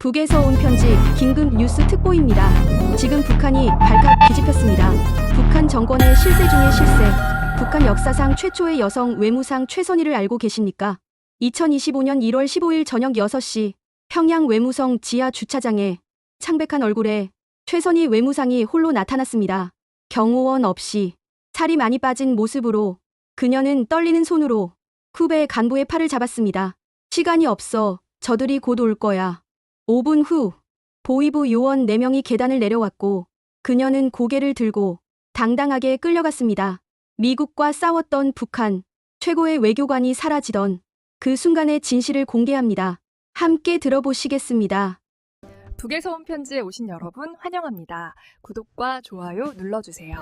북에서 온 편지 긴급 뉴스 특보입니다. 지금 북한이 발칵 뒤집혔습니다. 북한 정권의 실세 중의 실세. 북한 역사상 최초의 여성 외무상 최선희를 알고 계십니까? 2025년 1월 15일 저녁 6시 평양 외무성 지하 주차장에 창백한 얼굴에 최선희 외무상이 홀로 나타났습니다. 경호원 없이 살이 많이 빠진 모습으로 그녀는 떨리는 손으로 후배 간부의 팔을 잡았습니다. 시간이 없어. 저들이 곧 올 거야. 5분 후 보위부 요원 4명이 계단을 내려왔고 그녀는 고개를 들고 당당하게 끌려갔습니다. 미국과 싸웠던 북한 최고의 외교관이 사라지던 그 순간의 진실을 공개합니다. 함께 들어보시겠습니다. 북에서 온 편지에 오신 여러분 환영합니다. 구독과 좋아요 눌러주세요.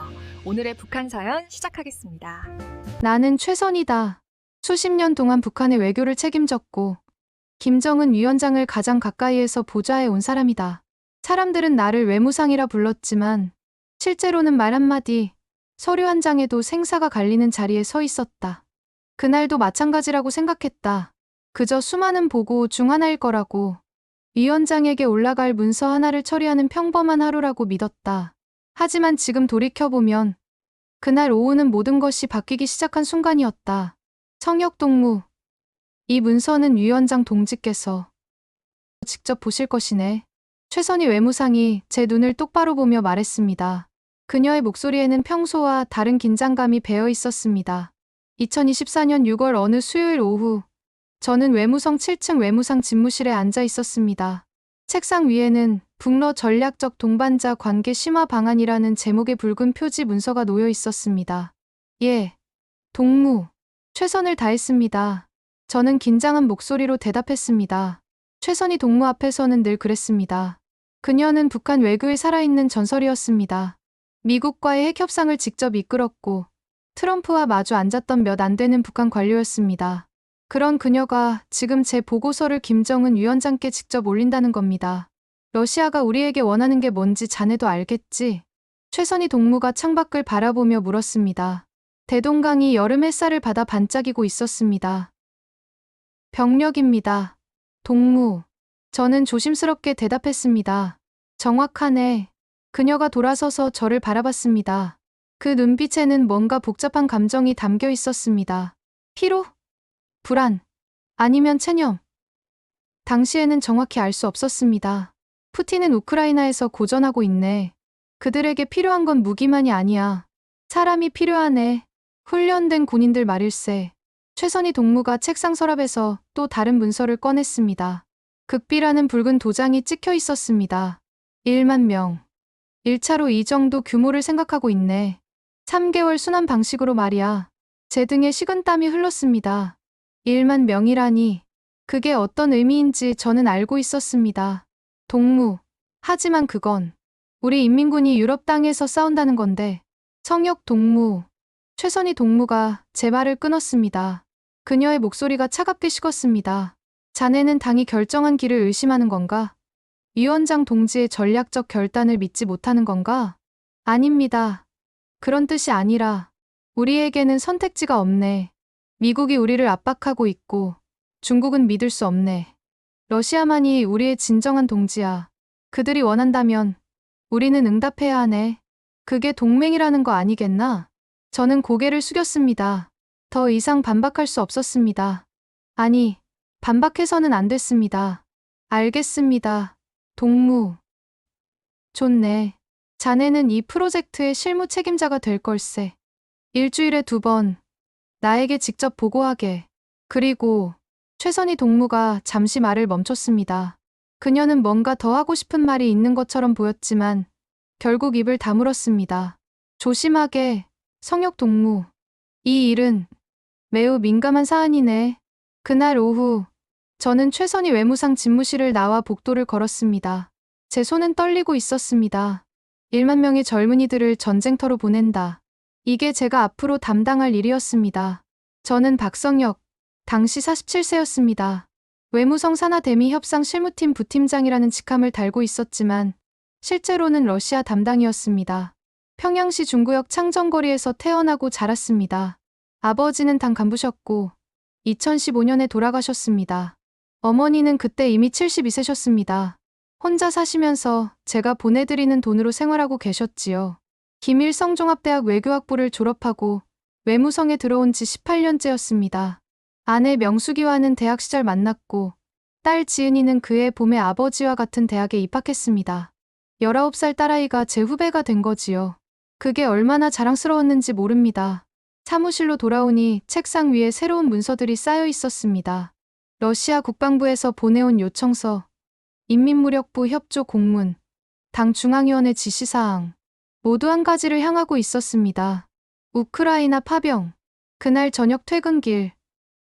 오늘의 북한 사연 시작하겠습니다. 나는 최선희다. 수십 년 동안 북한의 외교를 책임졌고 김정은 위원장을 가장 가까이에서 보좌해 온 사람이다. 사람들은 나를 외무상이라 불렀지만 실제로는 말 한마디, 서류 한 장에도 생사가 갈리는 자리에 서 있었다. 그날도 마찬가지라고 생각했다. 그저 수많은 보고 중 하나일 거라고. 위원장에게 올라갈 문서 하나를 처리하는 평범한 하루라고 믿었다. 하지만 지금 돌이켜보면 그날 오후는 모든 것이 바뀌기 시작한 순간이었다. 성역동무. 이 문서는 위원장 동지께서 직접 보실 것이네. 최선희 외무상이 제 눈을 똑바로 보며 말했습니다. 그녀의 목소리에는 평소와 다른 긴장감이 배어 있었습니다. 2024년 6월 어느 수요일 오후, 저는 외무성 7층 외무상 집무실에 앉아 있었습니다. 책상 위에는 북러 전략적 동반자 관계 심화 방안이라는 제목의 붉은 표지 문서가 놓여 있었습니다. 예, 동무, 최선을 다했습니다. 저는 긴장한 목소리로 대답했습니다. 최선희 동무 앞에서는 늘 그랬습니다. 그녀는 북한 외교의 살아있는 전설이었습니다. 미국과의 핵협상을 직접 이끌었고 트럼프와 마주 앉았던 몇 안 되는 북한 관료였습니다. 그런 그녀가 지금 제 보고서를 김정은 위원장께 직접 올린다는 겁니다. 러시아가 우리에게 원하는 게 뭔지 자네도 알겠지? 최선희 동무가 창밖을 바라보며 물었습니다. 대동강이 여름 햇살을 받아 반짝이고 있었습니다. 병력입니다. 동무. 저는 조심스럽게 대답했습니다. 정확하네. 그녀가 돌아서서 저를 바라봤습니다. 그 눈빛에는 뭔가 복잡한 감정이 담겨 있었습니다. 피로? 불안? 아니면 체념? 당시에는 정확히 알 수 없었습니다. 푸틴은 우크라이나에서 고전하고 있네. 그들에게 필요한 건 무기만이 아니야. 사람이 필요하네. 훈련된 군인들 말일세. 최선희 동무가 책상 서랍에서 또 다른 문서를 꺼냈습니다. 극비라는 붉은 도장이 찍혀 있었습니다. 1만 명. 1차로 이 정도 규모를 생각하고 있네. 3개월 순환 방식으로 말이야. 제 등에 식은땀이 흘렀습니다. 1만 명이라니. 그게 어떤 의미인지 저는 알고 있었습니다. 동무. 하지만 그건 우리 인민군이 유럽 땅에서 싸운다는 건데. 성역 동무. 최선희 동무가 제 말을 끊었습니다. 그녀의 목소리가 차갑게 식었습니다. 자네는 당이 결정한 길을 의심하는 건가? 위원장 동지의 전략적 결단을 믿지 못하는 건가? 아닙니다. 그런 뜻이 아니라 우리에게는 선택지가 없네. 미국이 우리를 압박하고 있고 중국은 믿을 수 없네. 러시아만이 우리의 진정한 동지야. 그들이 원한다면 우리는 응답해야 하네. 그게 동맹이라는 거 아니겠나? 저는 고개를 숙였습니다. 더 이상 반박할 수 없었습니다. 아니, 반박해서는 안 됐습니다. 알겠습니다. 동무. 좋네. 자네는 이 프로젝트의 실무 책임자가 될 걸세. 일주일에 2번. 나에게 직접 보고하게. 그리고 최선희 동무가 잠시 말을 멈췄습니다. 그녀는 뭔가 더 하고 싶은 말이 있는 것처럼 보였지만 결국 입을 다물었습니다. 조심하게, 성역 동무. 이 일은 매우 민감한 사안이네. 그날 오후, 저는 최선희 외무상 집무실을 나와 복도를 걸었습니다. 제 손은 떨리고 있었습니다. 1만 명의 젊은이들을 전쟁터로 보낸다. 이게 제가 앞으로 담당할 일이었습니다. 저는 박성혁, 당시 47세였습니다. 외무성 산하 대미 협상 실무팀 부팀장이라는 직함을 달고 있었지만 실제로는 러시아 담당이었습니다. 평양시 중구역 창정거리에서 태어나고 자랐습니다. 아버지는 당 간부셨고 2015년에 돌아가셨습니다. 어머니는 그때 이미 72세셨습니다. 혼자 사시면서 제가 보내드리는 돈으로 생활하고 계셨지요. 김일성 종합대학 외교학부를 졸업하고 외무성에 들어온 지 18년째였습니다. 아내 명숙이와는 대학 시절 만났고 딸 지은이는 그해 봄에 아버지와 같은 대학에 입학했습니다. 19살 딸아이가 제 후배가 된 거지요. 그게 얼마나 자랑스러웠는지 모릅니다. 사무실로 돌아오니 책상 위에 새로운 문서들이 쌓여 있었습니다. 러시아 국방부에서 보내온 요청서, 인민무력부 협조 공문, 당 중앙위원회 지시사항, 모두 한 가지를 향하고 있었습니다. 우크라이나 파병. 그날 저녁 퇴근길,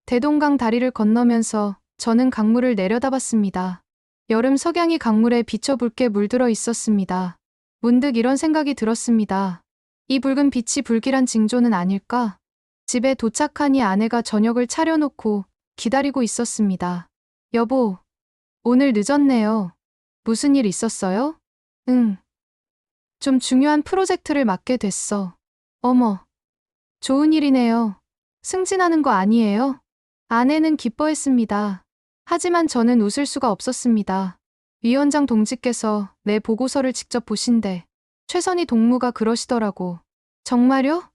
대동강 다리를 건너면서 저는 강물을 내려다봤습니다. 여름 석양이 강물에 비쳐 붉게 물들어 있었습니다. 문득 이런 생각이 들었습니다. 이 붉은 빛이 불길한 징조는 아닐까? 집에 도착하니 아내가 저녁을 차려놓고 기다리고 있었습니다. 여보, 오늘 늦었네요. 무슨 일 있었어요? 응. 좀 중요한 프로젝트를 맡게 됐어. 어머, 좋은 일이네요. 승진하는 거 아니에요? 아내는 기뻐했습니다. 하지만 저는 웃을 수가 없었습니다. 위원장 동지께서 내 보고서를 직접 보신대. 최선희 동무가 그러시더라고. 정말요?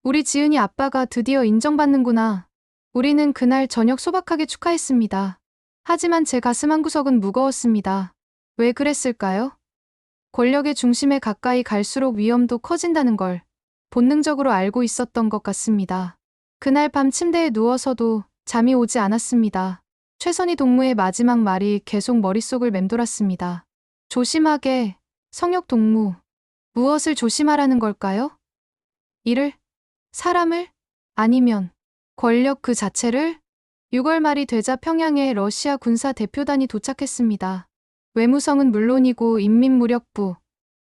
우리 지은이 아빠가 드디어 인정받는구나. 우리는 그날 저녁 소박하게 축하했습니다. 하지만 제 가슴 한구석은 무거웠습니다. 왜 그랬을까요? 권력의 중심에 가까이 갈수록 위험도 커진다는 걸 본능적으로 알고 있었던 것 같습니다. 그날 밤 침대에 누워서도 잠이 오지 않았습니다. 최선희 동무의 마지막 말이 계속 머릿속을 맴돌았습니다. 조심하게, 성역 동무. 무엇을 조심하라는 걸까요? 일을? 사람을? 아니면 권력 그 자체를? 6월 말이 되자 평양에 러시아 군사 대표단이 도착했습니다. 외무성은 물론이고 인민무력부,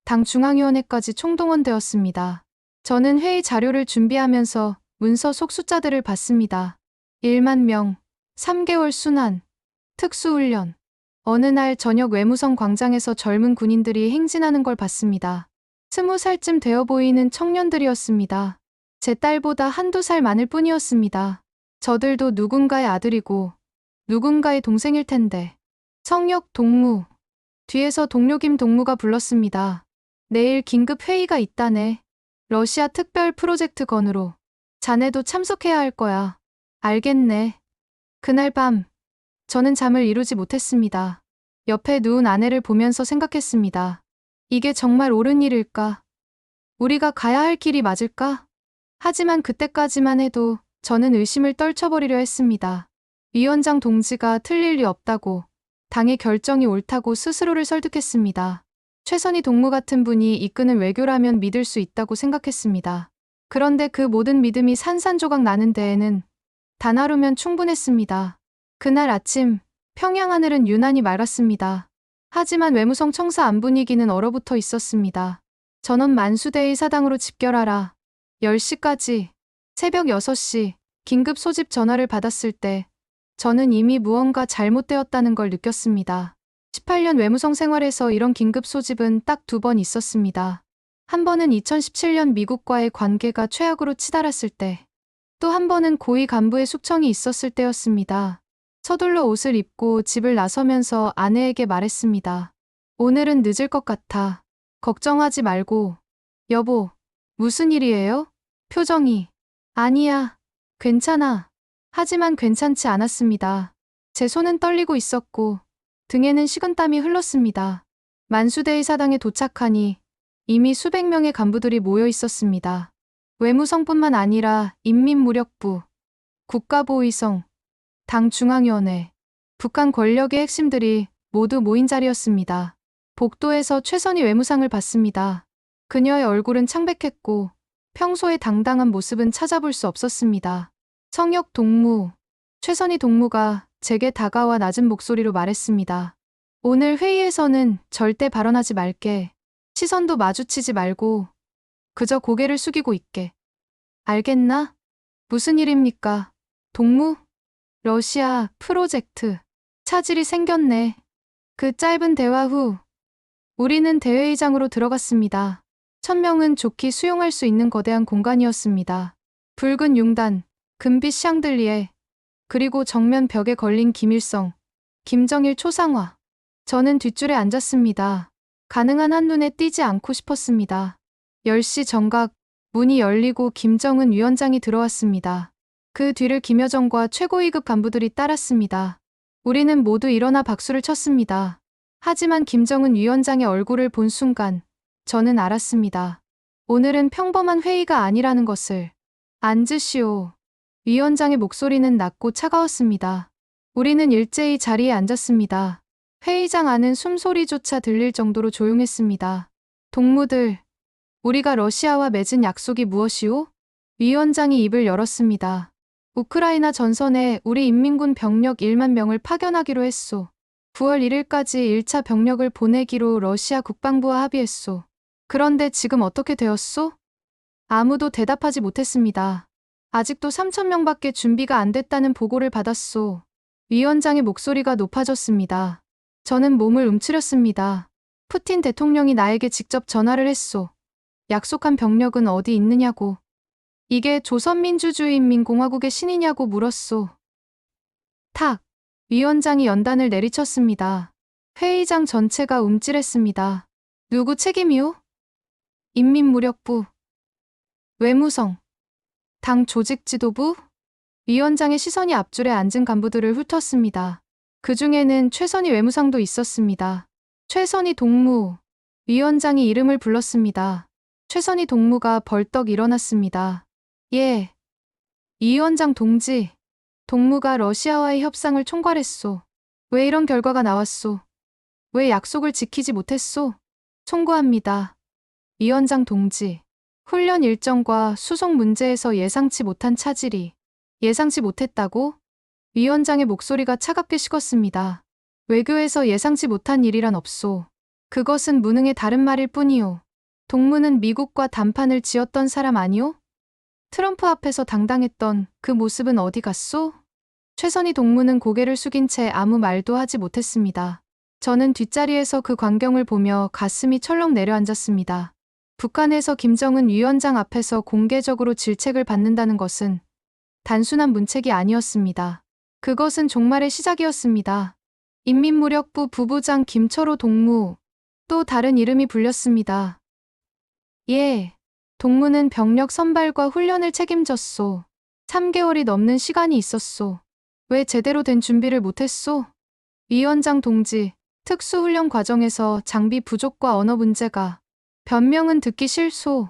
당 중앙위원회까지 총동원되었습니다. 저는 회의 자료를 준비하면서 문서 속 숫자들을 봤습니다. 1만 명, 3개월 순환, 특수훈련. 어느 날 저녁 외무성 광장에서 젊은 군인들이 행진하는 걸 봤습니다. 20살쯤 되어 보이는 청년들이었습니다. 제 딸보다 한두 살 많을 뿐이었습니다. 저들도 누군가의 아들이고 누군가의 동생일 텐데. 성역 동무. 뒤에서 동료 김 동무가 불렀습니다. 내일 긴급 회의가 있다네. 러시아 특별 프로젝트 건으로. 자네도 참석해야 할 거야. 알겠네. 그날 밤, 저는 잠을 이루지 못했습니다. 옆에 누운 아내를 보면서 생각했습니다. 이게 정말 옳은 일일까? 우리가 가야 할 길이 맞을까? 하지만 그때까지만 해도 저는 의심을 떨쳐버리려 했습니다. 위원장 동지가 틀릴 리 없다고, 당의 결정이 옳다고 스스로를 설득했습니다. 최선희 동무 같은 분이 이끄는 외교라면 믿을 수 있다고 생각했습니다. 그런데 그 모든 믿음이 산산조각 나는 데에는 단 하루면 충분했습니다. 그날 아침, 평양 하늘은 유난히 맑았습니다. 하지만 외무성 청사 안 분위기는 얼어붙어 있었습니다. 전원 만수대의 사당으로 집결하라. 10시까지, 새벽 6시, 긴급 소집 전화를 받았을 때 저는 이미 무언가 잘못되었다는 걸 느꼈습니다. 18년 외무성 생활에서 이런 긴급 소집은 딱 2번 있었습니다. 한 번은 2017년 미국과의 관계가 최악으로 치달았을 때, 또 한 번은 고위 간부의 숙청이 있었을 때였습니다. 서둘러 옷을 입고 집을 나서면서 아내에게 말했습니다. 오늘은 늦을 것 같아. 걱정하지 말고. 여보, 무슨 일이에요? 표정이. 아니야. 괜찮아. 하지만 괜찮지 않았습니다. 제 손은 떨리고 있었고 등에는 식은땀이 흘렀습니다. 만수대의 사당에 도착하니 이미 수백 명의 간부들이 모여 있었습니다. 외무성뿐만 아니라 인민무력부, 국가보위성, 당 중앙위원회, 북한 권력의 핵심들이 모두 모인 자리였습니다. 복도에서 최선희 외무상을 봤습니다. 그녀의 얼굴은 창백했고 평소의 당당한 모습은 찾아볼 수 없었습니다. 성역 동무, 최선희 동무가 제게 다가와 낮은 목소리로 말했습니다. 오늘 회의에서는 절대 발언하지 말게. 시선도 마주치지 말고 그저 고개를 숙이고 있게. 알겠나? 무슨 일입니까? 동무? 러시아 프로젝트. 차질이 생겼네. 그 짧은 대화 후 우리는 대회의장으로 들어갔습니다. 1000명은 좋게 수용할 수 있는 거대한 공간이었습니다. 붉은 융단, 금빛 샹들리에, 그리고 정면 벽에 걸린 김일성, 김정일 초상화. 저는 뒷줄에 앉았습니다. 가능한 한눈에 띄지 않고 싶었습니다. 10시 정각 문이 열리고 김정은 위원장이 들어왔습니다. 그 뒤를 김여정과 최고위급 간부들이 따랐습니다. 우리는 모두 일어나 박수를 쳤습니다. 하지만 김정은 위원장의 얼굴을 본 순간 저는 알았습니다. 오늘은 평범한 회의가 아니라는 것을. 앉으시오. 위원장의 목소리는 낮고 차가웠습니다. 우리는 일제히 자리에 앉았습니다. 회의장 안은 숨소리조차 들릴 정도로 조용했습니다. 동무들, 우리가 러시아와 맺은 약속이 무엇이오? 위원장이 입을 열었습니다. 우크라이나 전선에 우리 인민군 병력 1만 명을 파견하기로 했소. 9월 1일까지 1차 병력을 보내기로 러시아 국방부와 합의했소. 그런데 지금 어떻게 되었소? 아무도 대답하지 못했습니다. 아직도 3,000명밖에 준비가 안 됐다는 보고를 받았소. 위원장의 목소리가 높아졌습니다. 저는 몸을 움츠렸습니다. 푸틴 대통령이 나에게 직접 전화를 했소. 약속한 병력은 어디 있느냐고. 이게 조선민주주의인민공화국의 신이냐고 물었소. 탁! 위원장이 연단을 내리쳤습니다. 회의장 전체가 움찔했습니다. 누구 책임이오? 인민무력부. 외무성. 당 조직지도부? 위원장의 시선이 앞줄에 앉은 간부들을 훑었습니다. 그 중에는 최선희 외무상도 있었습니다. 최선희 동무. 위원장이 이름을 불렀습니다. 최선희 동무가 벌떡 일어났습니다. 예. 이 위원장 동지. 동무가 러시아와의 협상을 총괄했소. 왜 이런 결과가 나왔소? 왜 약속을 지키지 못했소? 송구합니다. 위원장 동지. 훈련 일정과 수송 문제에서 예상치 못한 차질이. 예상치 못했다고? 위원장의 목소리가 차갑게 식었습니다. 외교에서 예상치 못한 일이란 없소. 그것은 무능의 다른 말일 뿐이오. 동무는 미국과 담판을 지었던 사람 아니오? 트럼프 앞에서 당당했던 그 모습은 어디 갔소? 최선희 동무는 고개를 숙인 채 아무 말도 하지 못했습니다. 저는 뒷자리에서 그 광경을 보며 가슴이 철렁 내려앉았습니다. 북한에서 김정은 위원장 앞에서 공개적으로 질책을 받는다는 것은 단순한 문책이 아니었습니다. 그것은 종말의 시작이었습니다. 인민무력부 부부장 김철호 동무, 또 다른 이름이 불렸습니다. 예. 동무는 병력 선발과 훈련을 책임졌소. 3개월이 넘는 시간이 있었소. 왜 제대로 된 준비를 못했소? 위원장 동지, 특수훈련 과정에서 장비 부족과 언어 문제가. 변명은 듣기 싫소.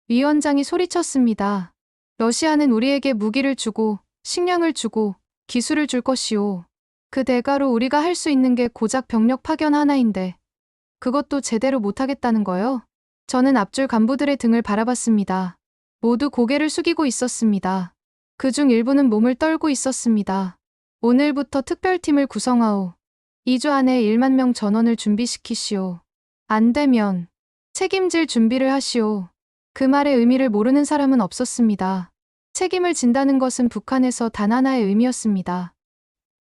위원장이 소리쳤습니다. 러시아는 우리에게 무기를 주고, 식량을 주고, 기술을 줄 것이오. 그 대가로 우리가 할 수 있는 게 고작 병력 파견 하나인데, 그것도 제대로 못하겠다는 거요? 저는 앞줄 간부들의 등을 바라봤습니다. 모두 고개를 숙이고 있었습니다. 그중 일부는 몸을 떨고 있었습니다. 오늘부터 특별팀을 구성하오. 2주 안에 1만 명 전원을 준비시키시오. 안 되면 책임질 준비를 하시오. 그 말의 의미를 모르는 사람은 없었습니다. 책임을 진다는 것은 북한에서 단 하나의 의미였습니다.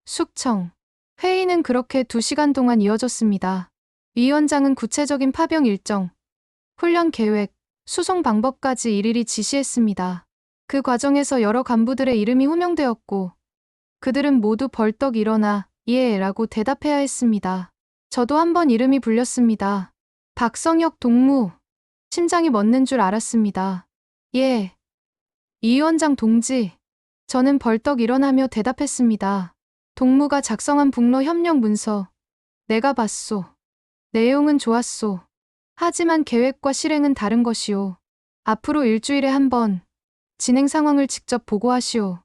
숙청. 회의는 그렇게 2시간 동안 이어졌습니다. 위원장은 구체적인 파병 일정, 훈련 계획, 수송 방법까지 일일이 지시했습니다. 그 과정에서 여러 간부들의 이름이 호명되었고 그들은 모두 벌떡 일어나 예 라고 대답해야 했습니다. 저도 한번 이름이 불렸습니다. 박성혁 동무. 심장이 멎는 줄 알았습니다. 예. 이 위원장 동지. 저는 벌떡 일어나며 대답했습니다. 동무가 작성한 북러 협력 문서. 내가 봤소. 내용은 좋았소. 하지만 계획과 실행은 다른 것이오. 앞으로 일주일에 한 번 진행 상황을 직접 보고하시오.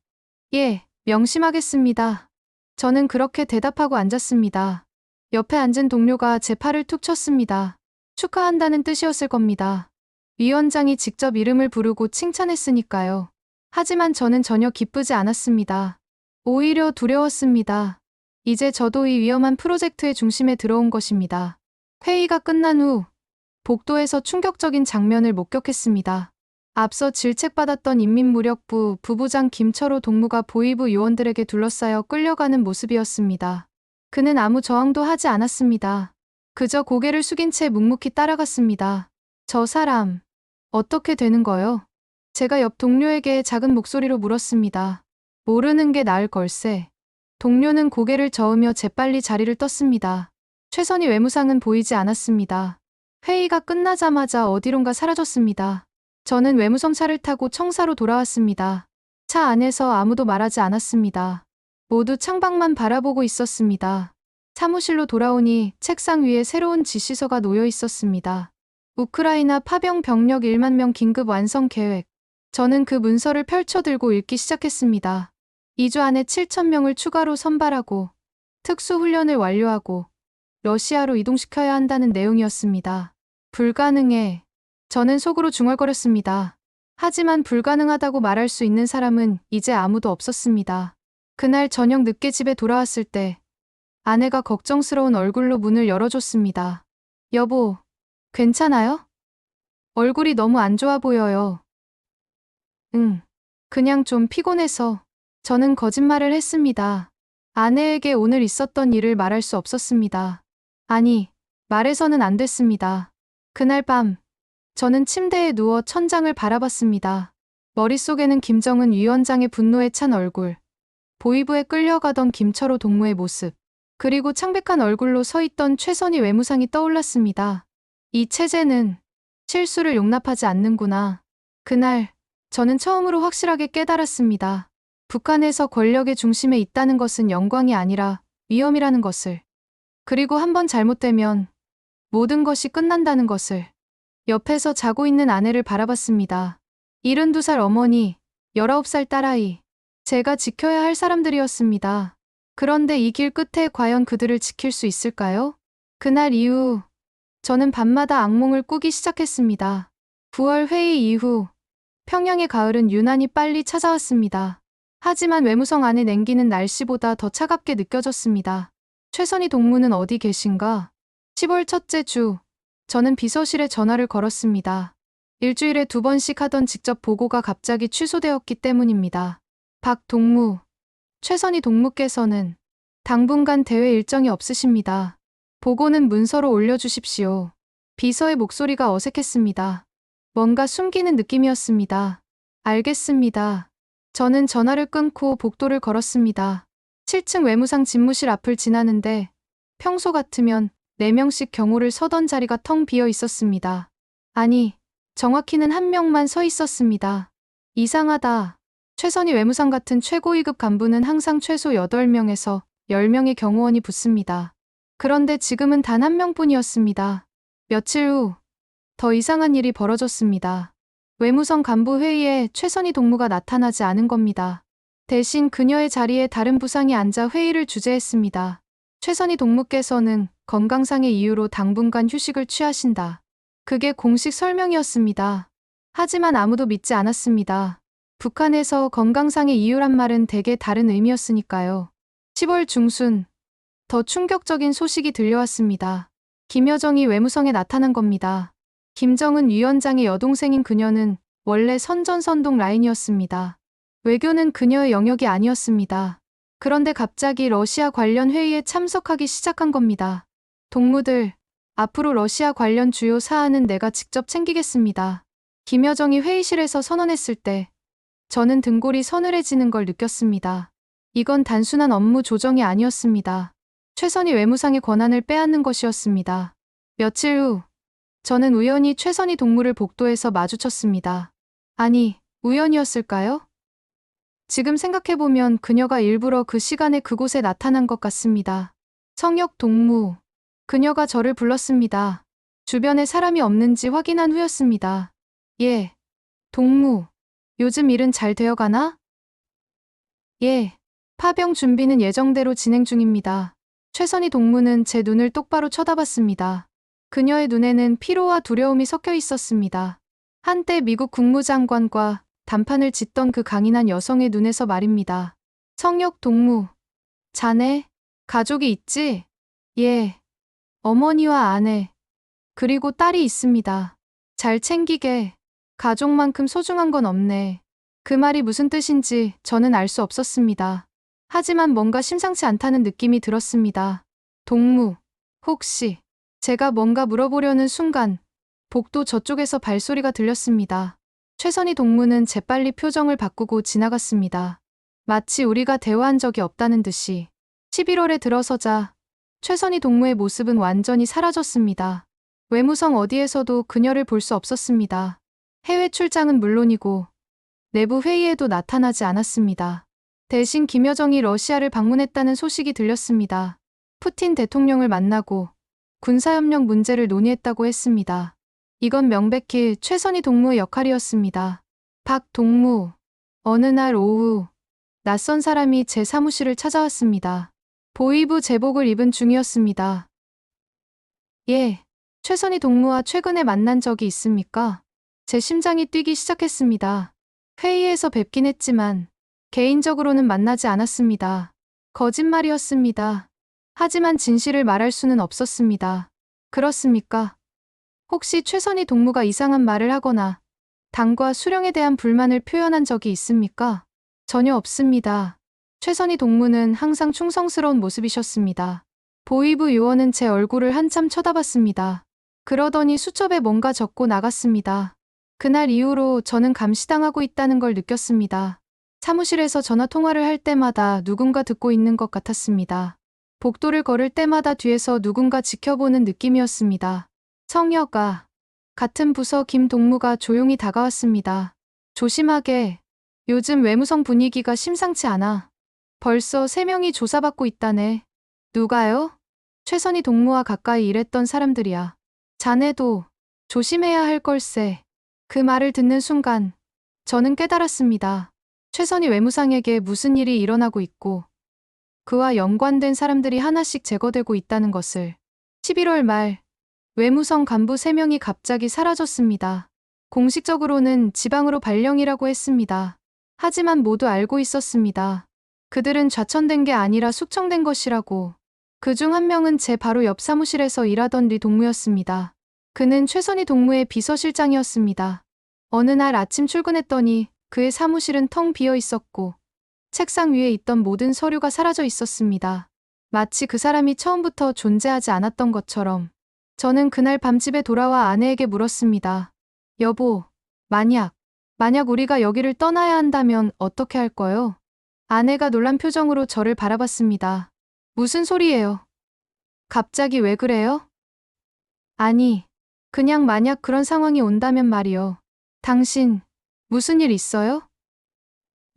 예, 명심하겠습니다. 저는 그렇게 대답하고 앉았습니다. 옆에 앉은 동료가 제 팔을 툭 쳤습니다. 축하한다는 뜻이었을 겁니다. 위원장이 직접 이름을 부르고 칭찬했으니까요. 하지만 저는 전혀 기쁘지 않았습니다. 오히려 두려웠습니다. 이제 저도 이 위험한 프로젝트의 중심에 들어온 것입니다. 회의가 끝난 후 복도에서 충격적인 장면을 목격했습니다. 앞서 질책받았던 인민무력부 부부장 김철호 동무가 보위부 요원들에게 둘러싸여 끌려가는 모습이었습니다. 그는 아무 저항도 하지 않았습니다. 그저 고개를 숙인 채 묵묵히 따라갔습니다. 저 사람, 어떻게 되는 거요? 제가 옆 동료에게 작은 목소리로 물었습니다. 모르는 게 나을 걸세. 동료는 고개를 저으며 재빨리 자리를 떴습니다. 최선희 외무상은 보이지 않았습니다. 회의가 끝나자마자 어디론가 사라졌습니다. 저는 외무성 차를 타고 청사로 돌아왔습니다. 차 안에서 아무도 말하지 않았습니다. 모두 창밖만 바라보고 있었습니다. 사무실로 돌아오니 책상 위에 새로운 지시서가 놓여 있었습니다. 우크라이나 파병 병력 1만 명 긴급 완성 계획. 저는 그 문서를 펼쳐들고 읽기 시작했습니다. 2주 안에 7천 명을 추가로 선발하고 특수훈련을 완료하고 러시아로 이동시켜야 한다는 내용이었습니다. 불가능해. 저는 속으로 중얼거렸습니다. 하지만 불가능하다고 말할 수 있는 사람은 이제 아무도 없었습니다. 그날 저녁 늦게 집에 돌아왔을 때 아내가 걱정스러운 얼굴로 문을 열어줬습니다. 여보, 괜찮아요? 얼굴이 너무 안 좋아 보여요. 응, 그냥 좀 피곤해서. 저는 거짓말을 했습니다. 아내에게 오늘 있었던 일을 말할 수 없었습니다. 아니, 말해서는 안 됐습니다. 그날 밤, 저는 침대에 누워 천장을 바라봤습니다. 머릿속에는 김정은 위원장의 분노에 찬 얼굴, 보위부에 끌려가던 김철호 동무의 모습, 그리고 창백한 얼굴로 서 있던 최선희 외무상이 떠올랐습니다. 이 체제는 실수를 용납하지 않는구나. 그날, 저는 처음으로 확실하게 깨달았습니다. 북한에서 권력의 중심에 있다는 것은 영광이 아니라 위험이라는 것을. 그리고 한번 잘못되면 모든 것이 끝난다는 것을. 옆에서 자고 있는 아내를 바라봤습니다. 72살 어머니, 19살 딸아이. 제가 지켜야 할 사람들이었습니다. 그런데 이 길 끝에 과연 그들을 지킬 수 있을까요? 그날 이후 저는 밤마다 악몽을 꾸기 시작했습니다. 9월 회의 이후 평양의 가을은 유난히 빨리 찾아왔습니다. 하지만 외무성 안에 냉기는 날씨보다 더 차갑게 느껴졌습니다. 최선희 동무는 어디 계신가? 10월 첫째 주, 저는 비서실에 전화를 걸었습니다. 일주일에 2번씩 하던 직접 보고가 갑자기 취소되었기 때문입니다. 박 동무, 최선희 동무께서는 당분간 대회 일정이 없으십니다. 보고는 문서로 올려주십시오. 비서의 목소리가 어색했습니다. 뭔가 숨기는 느낌이었습니다. 알겠습니다. 저는 전화를 끊고 복도를 걸었습니다. 7층 외무상 집무실 앞을 지나는데 평소 같으면 4명씩 경호를 서던 자리가 텅 비어 있었습니다. 아니, 정확히는 1명만 서 있었습니다. 이상하다. 최선희 외무상 같은 최고위급 간부는 항상 최소 8명에서 10명의 경호원이 붙습니다. 그런데 지금은 단 1명뿐이었습니다. 며칠 후, 더 이상한 일이 벌어졌습니다. 외무성 간부 회의에 최선희 동무가 나타나지 않은 겁니다. 대신 그녀의 자리에 다른 부상이 앉아 회의를 주재했습니다. 최선희 동무께서는 건강상의 이유로 당분간 휴식을 취하신다. 그게 공식 설명이었습니다. 하지만 아무도 믿지 않았습니다. 북한에서 건강상의 이유란 말은 대개 다른 의미였으니까요. 10월 중순, 더 충격적인 소식이 들려왔습니다. 김여정이 외무성에 나타난 겁니다. 김정은 위원장의 여동생인 그녀는 원래 선전선동 라인이었습니다. 외교는 그녀의 영역이 아니었습니다. 그런데 갑자기 러시아 관련 회의에 참석하기 시작한 겁니다. 동무들, 앞으로 러시아 관련 주요 사안은 내가 직접 챙기겠습니다. 김여정이 회의실에서 선언했을 때 저는 등골이 서늘해지는 걸 느꼈습니다. 이건 단순한 업무 조정이 아니었습니다. 최선희 외무상의 권한을 빼앗는 것이었습니다. 며칠 후, 저는 우연히 최선희 동무를 복도에서 마주쳤습니다. 아니, 우연이었을까요? 지금 생각해보면 그녀가 일부러 그 시간에 그곳에 나타난 것 같습니다. 성역 동무. 그녀가 저를 불렀습니다. 주변에 사람이 없는지 확인한 후였습니다. 예. 동무. 요즘 일은 잘 되어가나? 예. 파병 준비는 예정대로 진행 중입니다. 최선희 동무는 제 눈을 똑바로 쳐다봤습니다. 그녀의 눈에는 피로와 두려움이 섞여 있었습니다. 한때 미국 국무장관과 단판을 짓던 그 강인한 여성의 눈에서 말입니다. 성역 동무. 자네, 가족이 있지? 예. 어머니와 아내, 그리고 딸이 있습니다. 잘 챙기게. 가족만큼 소중한 건 없네. 그 말이 무슨 뜻인지 저는 알 수 없었습니다. 하지만 뭔가 심상치 않다는 느낌이 들었습니다. 동무, 혹시 제가 뭔가 물어보려는 순간 복도 저쪽에서 발소리가 들렸습니다. 최선희 동무는 재빨리 표정을 바꾸고 지나갔습니다. 마치 우리가 대화한 적이 없다는 듯이. 11월에 들어서자 최선희 동무의 모습은 완전히 사라졌습니다. 외무성 어디에서도 그녀를 볼 수 없었습니다. 해외 출장은 물론이고 내부 회의에도 나타나지 않았습니다. 대신 김여정이 러시아를 방문했다는 소식이 들렸습니다. 푸틴 대통령을 만나고 군사협력 문제를 논의했다고 했습니다. 이건 명백히 최선희 동무의 역할이었습니다. 박 동무. 어느 날 오후 낯선 사람이 제 사무실을 찾아왔습니다. 보이부 제복을 입은 중이었습니다. 예, 최선희 동무와 최근에 만난 적이 있습니까? 제 심장이 뛰기 시작했습니다. 회의에서 뵙긴 했지만 개인적으로는 만나지 않았습니다. 거짓말이었습니다. 하지만 진실을 말할 수는 없었습니다. 그렇습니까? 혹시 최선희 동무가 이상한 말을 하거나 당과 수령에 대한 불만을 표현한 적이 있습니까? 전혀 없습니다. 최선희 동무는 항상 충성스러운 모습이셨습니다. 보이부 요원은 제 얼굴을 한참 쳐다봤습니다. 그러더니 수첩에 뭔가 적고 나갔습니다. 그날 이후로 저는 감시당하고 있다는 걸 느꼈습니다. 사무실에서 전화 통화를 할 때마다 누군가 듣고 있는 것 같았습니다. 복도를 걸을 때마다 뒤에서 누군가 지켜보는 느낌이었습니다. 성여가 같은 부서 김 동무가 조용히 다가왔습니다. 조심하게. 요즘 외무성 분위기가 심상치 않아. 벌써 3명이 조사받고 있다네. 누가요? 최선희 동무와 가까이 일했던 사람들이야. 자네도 조심해야 할 걸세. 그 말을 듣는 순간 저는 깨달았습니다. 최선희 외무상에게 무슨 일이 일어나고 있고 그와 연관된 사람들이 하나씩 제거되고 있다는 것을. 11월 말 외무성 간부 3명이 갑자기 사라졌습니다. 공식적으로는 지방으로 발령이라고 했습니다. 하지만 모두 알고 있었습니다. 그들은 좌천된 게 아니라 숙청된 것이라고. 그중 한 명은 제 바로 옆 사무실에서 일하던 리 동무였습니다. 그는 최선희 동무의 비서실장이었습니다. 어느 날 아침 출근했더니 그의 사무실은 텅 비어 있었고 책상 위에 있던 모든 서류가 사라져 있었습니다. 마치 그 사람이 처음부터 존재하지 않았던 것처럼. 저는 그날 밤 집에 돌아와 아내에게 물었습니다. 여보, 만약 우리가 여기를 떠나야 한다면 어떻게 할 거요? 아내가 놀란 표정으로 저를 바라봤습니다. 무슨 소리예요? 갑자기 왜 그래요? 아니, 그냥 만약 그런 상황이 온다면 말이요. 당신, 무슨 일 있어요?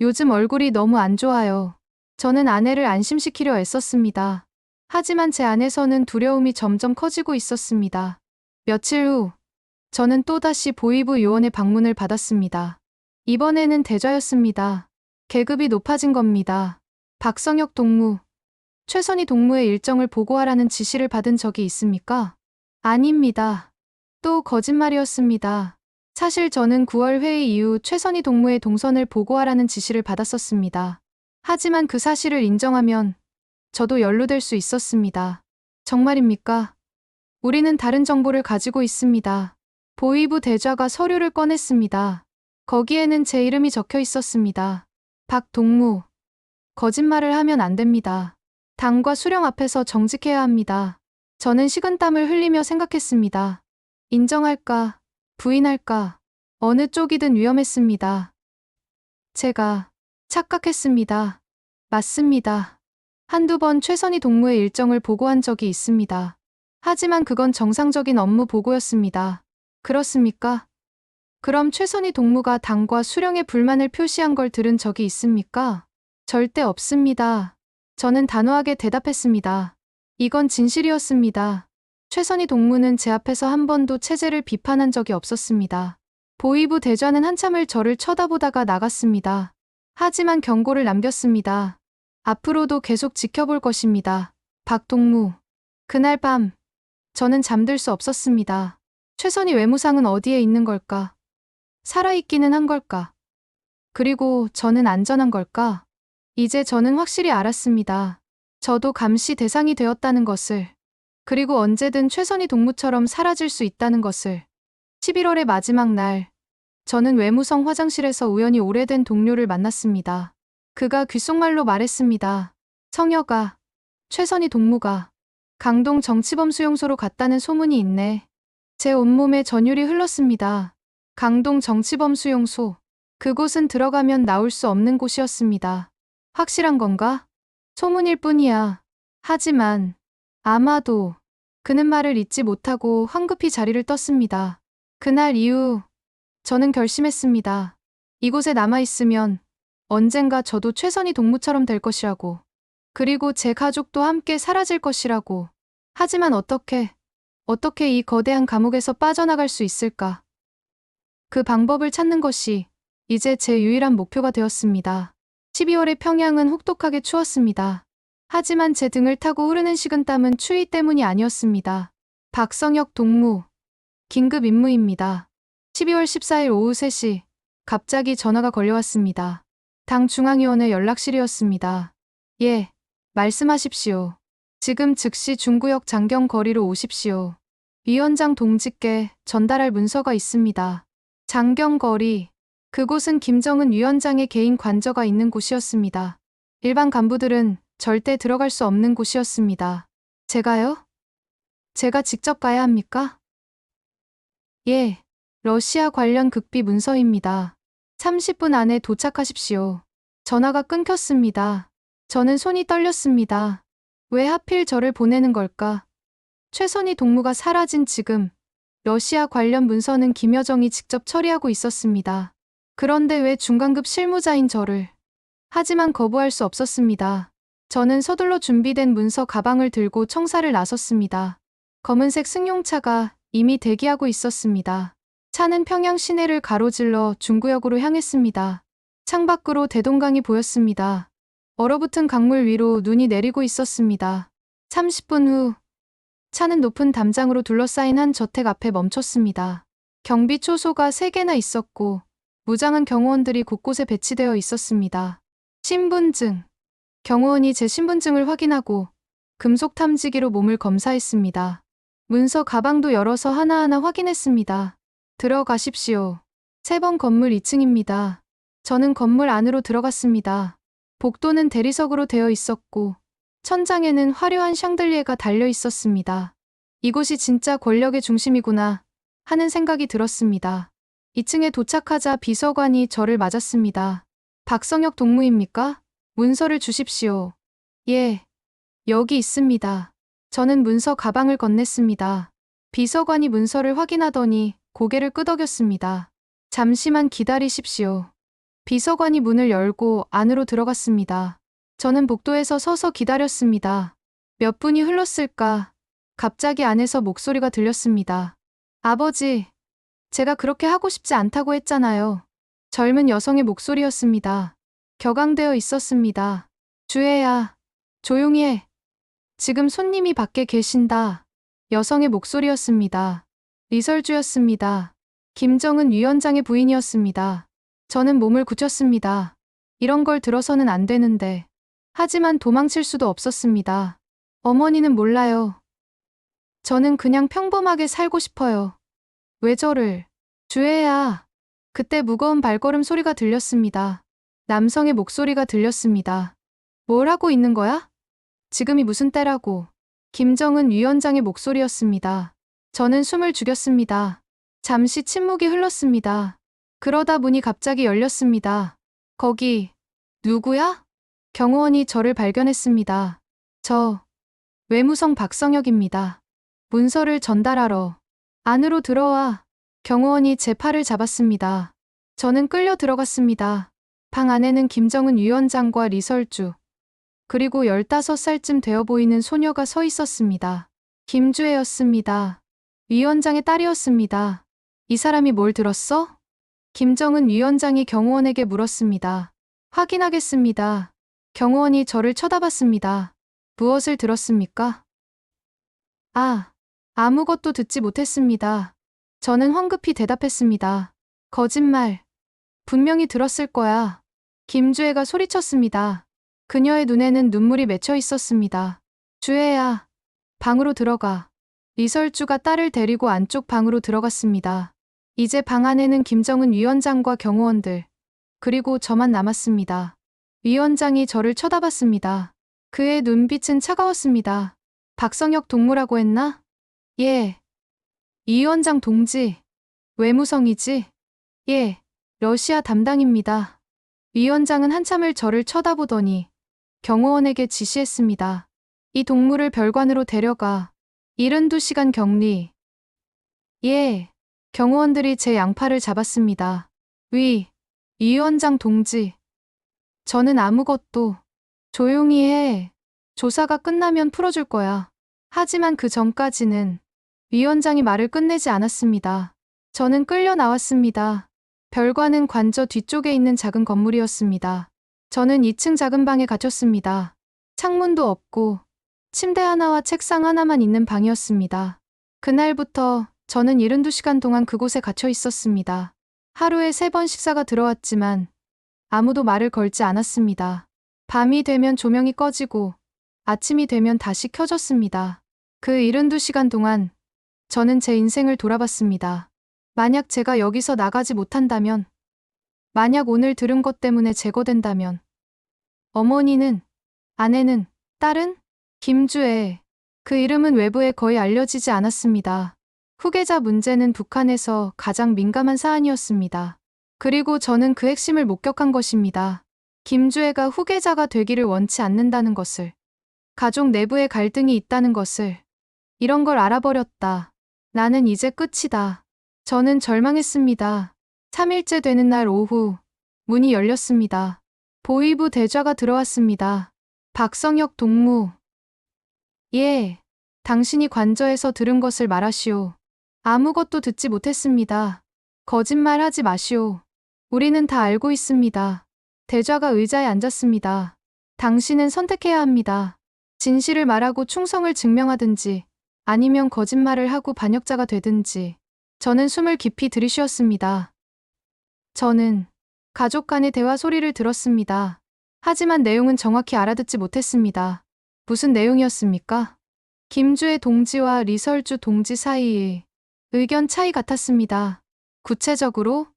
요즘 얼굴이 너무 안 좋아요. 저는 아내를 안심시키려 애썼습니다. 하지만 제 안에서는 두려움이 점점 커지고 있었습니다. 며칠 후, 저는 또다시 보이부 요원의 방문을 받았습니다. 이번에는 대좌였습니다. 계급이 높아진 겁니다. 박성혁 동무, 최선희 동무의 일정을 보고하라는 지시를 받은 적이 있습니까? 아닙니다. 또 거짓말이었습니다. 사실 저는 9월 회의 이후 최선희 동무의 동선을 보고하라는 지시를 받았었습니다. 하지만 그 사실을 인정하면 저도 연루될 수 있었습니다. 정말입니까? 우리는 다른 정보를 가지고 있습니다. 보이부 대좌가 서류를 꺼냈습니다. 거기에는 제 이름이 적혀 있었습니다. 박 동무. 거짓말을 하면 안 됩니다. 당과 수령 앞에서 정직해야 합니다. 저는 식은땀을 흘리며 생각했습니다. 인정할까, 부인할까, 어느 쪽이든 위험했습니다. 제가 착각했습니다. 맞습니다. 한두 번 최선희 동무의 일정을 보고한 적이 있습니다. 하지만 그건 정상적인 업무 보고였습니다. 그렇습니까? 그럼 최선희 동무가 당과 수령에 불만을 표시한 걸 들은 적이 있습니까? 절대 없습니다. 저는 단호하게 대답했습니다. 이건 진실이었습니다. 최선희 동무는 제 앞에서 한 번도 체제를 비판한 적이 없었습니다. 보이부 대좌는 한참을 저를 쳐다보다가 나갔습니다. 하지만 경고를 남겼습니다. 앞으로도 계속 지켜볼 것입니다. 박 동무. 그날 밤, 저는 잠들 수 없었습니다. 최선희 외무상은 어디에 있는 걸까? 살아있기는 한 걸까? 그리고 저는 안전한 걸까? 이제 저는 확실히 알았습니다. 저도 감시 대상이 되었다는 것을. 그리고 언제든 최선희 동무처럼 사라질 수 있다는 것을. 11월의 마지막 날, 저는 외무성 화장실에서 우연히 오래된 동료를 만났습니다. 그가 귓속말로 말했습니다. 성여가, 최선희 동무가 강동 정치범 수용소로 갔다는 소문이 있네. 제 온몸에 전율이 흘렀습니다. 강동 정치범 수용소. 그곳은 들어가면 나올 수 없는 곳이었습니다. 확실한 건가? 소문일 뿐이야. 하지만 아마도 그는 말을 잇지 못하고 황급히 자리를 떴습니다. 그날 이후 저는 결심했습니다. 이곳에 남아있으면 언젠가 저도 최선희 동무처럼 될 것이라고. 그리고 제 가족도 함께 사라질 것이라고. 하지만 어떻게 이 거대한 감옥에서 빠져나갈 수 있을까? 그 방법을 찾는 것이 이제 제 유일한 목표가 되었습니다. 12월의 평양은 혹독하게 추웠습니다. 하지만 제 등을 타고 흐르는 식은땀은 추위 때문이 아니었습니다. 박성혁 동무, 긴급 임무입니다. 12월 14일 오후 3시, 갑자기 전화가 걸려왔습니다. 당 중앙위원회 연락실이었습니다. 예, 말씀하십시오. 지금 즉시 중구역 장경 거리로 오십시오. 위원장 동지께 전달할 문서가 있습니다. 장경 거리, 그곳은 김정은 위원장의 개인 관저가 있는 곳이었습니다. 일반 간부들은 절대 들어갈 수 없는 곳이었습니다. 제가요? 제가 직접 가야 합니까? 예, 러시아 관련 극비 문서입니다. 30분 안에 도착하십시오. 전화가 끊겼습니다. 저는 손이 떨렸습니다. 왜 하필 저를 보내는 걸까? 최선희 동무가 사라진 지금 러시아 관련 문서는 김여정이 직접 처리하고 있었습니다. 그런데 왜 중간급 실무자인 저를? 하지만 거부할 수 없었습니다. 저는 서둘러 준비된 문서 가방을 들고 청사를 나섰습니다. 검은색 승용차가 이미 대기하고 있었습니다. 차는 평양 시내를 가로질러 중구역으로 향했습니다. 창밖으로 대동강이 보였습니다. 얼어붙은 강물 위로 눈이 내리고 있었습니다. 30분 후 차는 높은 담장으로 둘러싸인 한 저택 앞에 멈췄습니다. 경비 초소가 3개나 있었고 무장한 경호원들이 곳곳에 배치되어 있었습니다. 신분증. 경호원이 제 신분증을 확인하고 금속 탐지기로 몸을 검사했습니다. 문서 가방도 열어서 하나하나 확인했습니다. 들어가십시오. 3번 건물 2층입니다. 저는 건물 안으로 들어갔습니다. 복도는 대리석으로 되어 있었고 천장에는 화려한 샹들리에가 달려 있었습니다. 이곳이 진짜 권력의 중심이구나 하는 생각이 들었습니다. 2층에 도착하자 비서관이 저를 맞았습니다. 박성혁 동무입니까? 문서를 주십시오. 예, 여기 있습니다. 저는 문서 가방을 건넸습니다. 비서관이 문서를 확인하더니 고개를 끄덕였습니다. 잠시만 기다리십시오. 비서관이 문을 열고 안으로 들어갔습니다. 저는 복도에서 서서 기다렸습니다. 몇 분이 흘렀을까? 갑자기 안에서 목소리가 들렸습니다. 아버지, 제가 그렇게 하고 싶지 않다고 했잖아요. 젊은 여성의 목소리였습니다. 격앙되어 있었습니다. 주혜야, 조용히 해. 지금 손님이 밖에 계신다. 여성의 목소리였습니다. 리설주였습니다. 김정은 위원장의 부인이었습니다. 저는 몸을 굳혔습니다. 이런 걸 들어서는 안 되는데. 하지만 도망칠 수도 없었습니다. 어머니는 몰라요. 저는 그냥 평범하게 살고 싶어요. 왜 저를? 주혜야. 그때 무거운 발걸음 소리가 들렸습니다. 남성의 목소리가 들렸습니다. 뭘 하고 있는 거야? 지금이 무슨 때라고. 김정은 위원장의 목소리였습니다. 저는 숨을 죽였습니다. 잠시 침묵이 흘렀습니다. 그러다 문이 갑자기 열렸습니다. 거기, 누구야? 경호원이 저를 발견했습니다. 저, 외무성 박성혁입니다. 문서를 전달하러. 안으로 들어와. 경호원이 제 팔을 잡았습니다. 저는 끌려 들어갔습니다. 방 안에는 김정은 위원장과 리설주, 그리고 15살쯤 되어 보이는 소녀가 서 있었습니다. 김주혜였습니다. 위원장의 딸이었습니다. 이 사람이 뭘 들었어? 김정은 위원장이 경호원에게 물었습니다. 확인하겠습니다. 경호원이 저를 쳐다봤습니다. 무엇을 들었습니까? 아무것도 듣지 못했습니다. 저는 황급히 대답했습니다. 거짓말. 분명히 들었을 거야. 김주혜가 소리쳤습니다. 그녀의 눈에는 눈물이 맺혀 있었습니다. 주혜야, 방으로 들어가. 리설주가 딸을 데리고 안쪽 방으로 들어갔습니다. 이제 방 안에는 김정은 위원장과 경호원들, 그리고 저만 남았습니다. 위원장이 저를 쳐다봤습니다. 그의 눈빛은 차가웠습니다. 박성혁 동무라고 했나? 예. 이 위원장 동지. 외무성이지? 예. 러시아 담당입니다. 위원장은 한참을 저를 쳐다보더니 경호원에게 지시했습니다. 이 동물을 별관으로 데려가 72시간 격리. 예. 경호원들이 제 양팔을 잡았습니다. 위 위원장 동지. 저는 아무것도. 조용히 해. 조사가 끝나면 풀어줄 거야. 하지만 그 전까지는 위원장이 말을 끝내지 않았습니다. 저는 끌려 나왔습니다. 별관은 관저 뒤쪽에 있는 작은 건물이었습니다. 저는 2층 작은 방에 갇혔습니다. 창문도 없고 침대 하나와 책상 하나만 있는 방이었습니다. 그날부터 저는 72시간 동안 그곳에 갇혀 있었습니다. 하루에 3번 식사가 들어왔지만 아무도 말을 걸지 않았습니다. 밤이 되면 조명이 꺼지고 아침이 되면 다시 켜졌습니다. 그 72시간 동안 저는 제 인생을 돌아봤습니다. 만약 제가 여기서 나가지 못한다면, 만약 오늘 들은 것 때문에 제거된다면, 어머니는, 아내는, 딸은? 김주애. 그 이름은 외부에 거의 알려지지 않았습니다. 후계자 문제는 북한에서 가장 민감한 사안이었습니다. 그리고 저는 그 핵심을 목격한 것입니다. 김주애가 후계자가 되기를 원치 않는다는 것을, 가족 내부에 갈등이 있다는 것을, 이런 걸 알아버렸다. 나는 이제 끝이다. 저는 절망했습니다. 3일째 되는 날 오후, 문이 열렸습니다. 보위부 대좌가 들어왔습니다. 박성혁 동무. 예, 당신이 관저에서 들은 것을 말하시오. 아무것도 듣지 못했습니다. 거짓말하지 마시오. 우리는 다 알고 있습니다. 대좌가 의자에 앉았습니다. 당신은 선택해야 합니다. 진실을 말하고 충성을 증명하든지 아니면 거짓말을 하고 반역자가 되든지. 저는 숨을 깊이 들이쉬었습니다. 저는 가족 간의 대화 소리를 들었습니다. 하지만 내용은 정확히 알아듣지 못했습니다. 무슨 내용이었습니까? 김주애 동지와 리설주 동지 사이의 의견 차이 같았습니다. 구체적으로?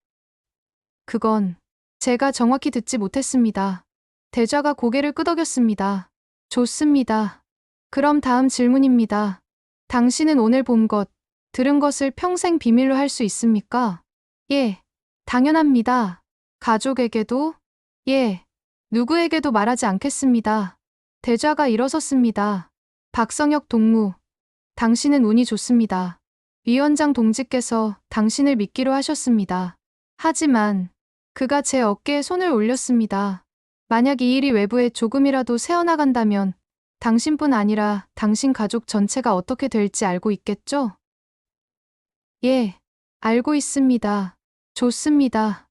그건 제가 정확히 듣지 못했습니다. 대좌가 고개를 끄덕였습니다. 좋습니다. 그럼 다음 질문입니다. 당신은 오늘 본 것, 들은 것을 평생 비밀로 할 수 있습니까? 예, 당연합니다. 가족에게도? 예, 누구에게도 말하지 않겠습니다. 대좌가 일어섰습니다. 박성혁 동무, 당신은 운이 좋습니다. 위원장 동지께서 당신을 믿기로 하셨습니다. 하지만 그가 제 어깨에 손을 올렸습니다. 만약 이 일이 외부에 조금이라도 새어나간다면 당신뿐 아니라 당신 가족 전체가 어떻게 될지 알고 있겠죠? 예, 알고 있습니다. 좋습니다.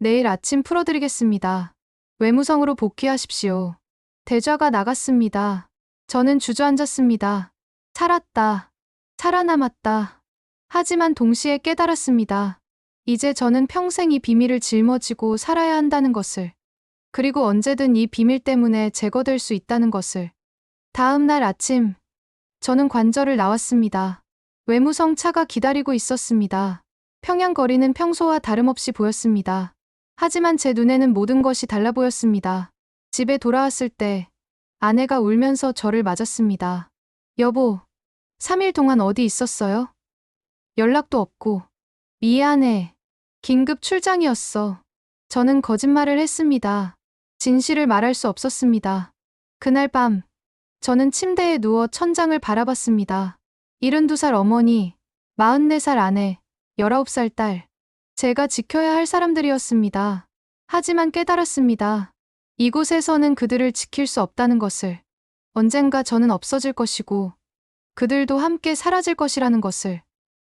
내일 아침 풀어드리겠습니다. 외무성으로 복귀하십시오. 대좌가 나갔습니다. 저는 주저앉았습니다. 살았다. 살아남았다. 하지만 동시에 깨달았습니다. 이제 저는 평생 이 비밀을 짊어지고 살아야 한다는 것을. 그리고 언제든 이 비밀 때문에 제거될 수 있다는 것을. 다음 날 아침, 저는 관저를 나왔습니다. 외무성 차가 기다리고 있었습니다. 평양 거리는 평소와 다름없이 보였습니다. 하지만 제 눈에는 모든 것이 달라 보였습니다. 집에 돌아왔을 때 아내가 울면서 저를 맞았습니다. 여보, 3일 동안 어디 있었어요? 연락도 없고. 미안해. 긴급 출장이었어. 저는 거짓말을 했습니다. 진실을 말할 수 없었습니다. 그날 밤, 저는 침대에 누워 천장을 바라봤습니다. 72살 어머니, 44살 아내, 19살 딸. 제가 지켜야 할 사람들이었습니다. 하지만 깨달았습니다. 이곳에서는 그들을 지킬 수 없다는 것을. 언젠가 저는 없어질 것이고 그들도 함께 사라질 것이라는 것을.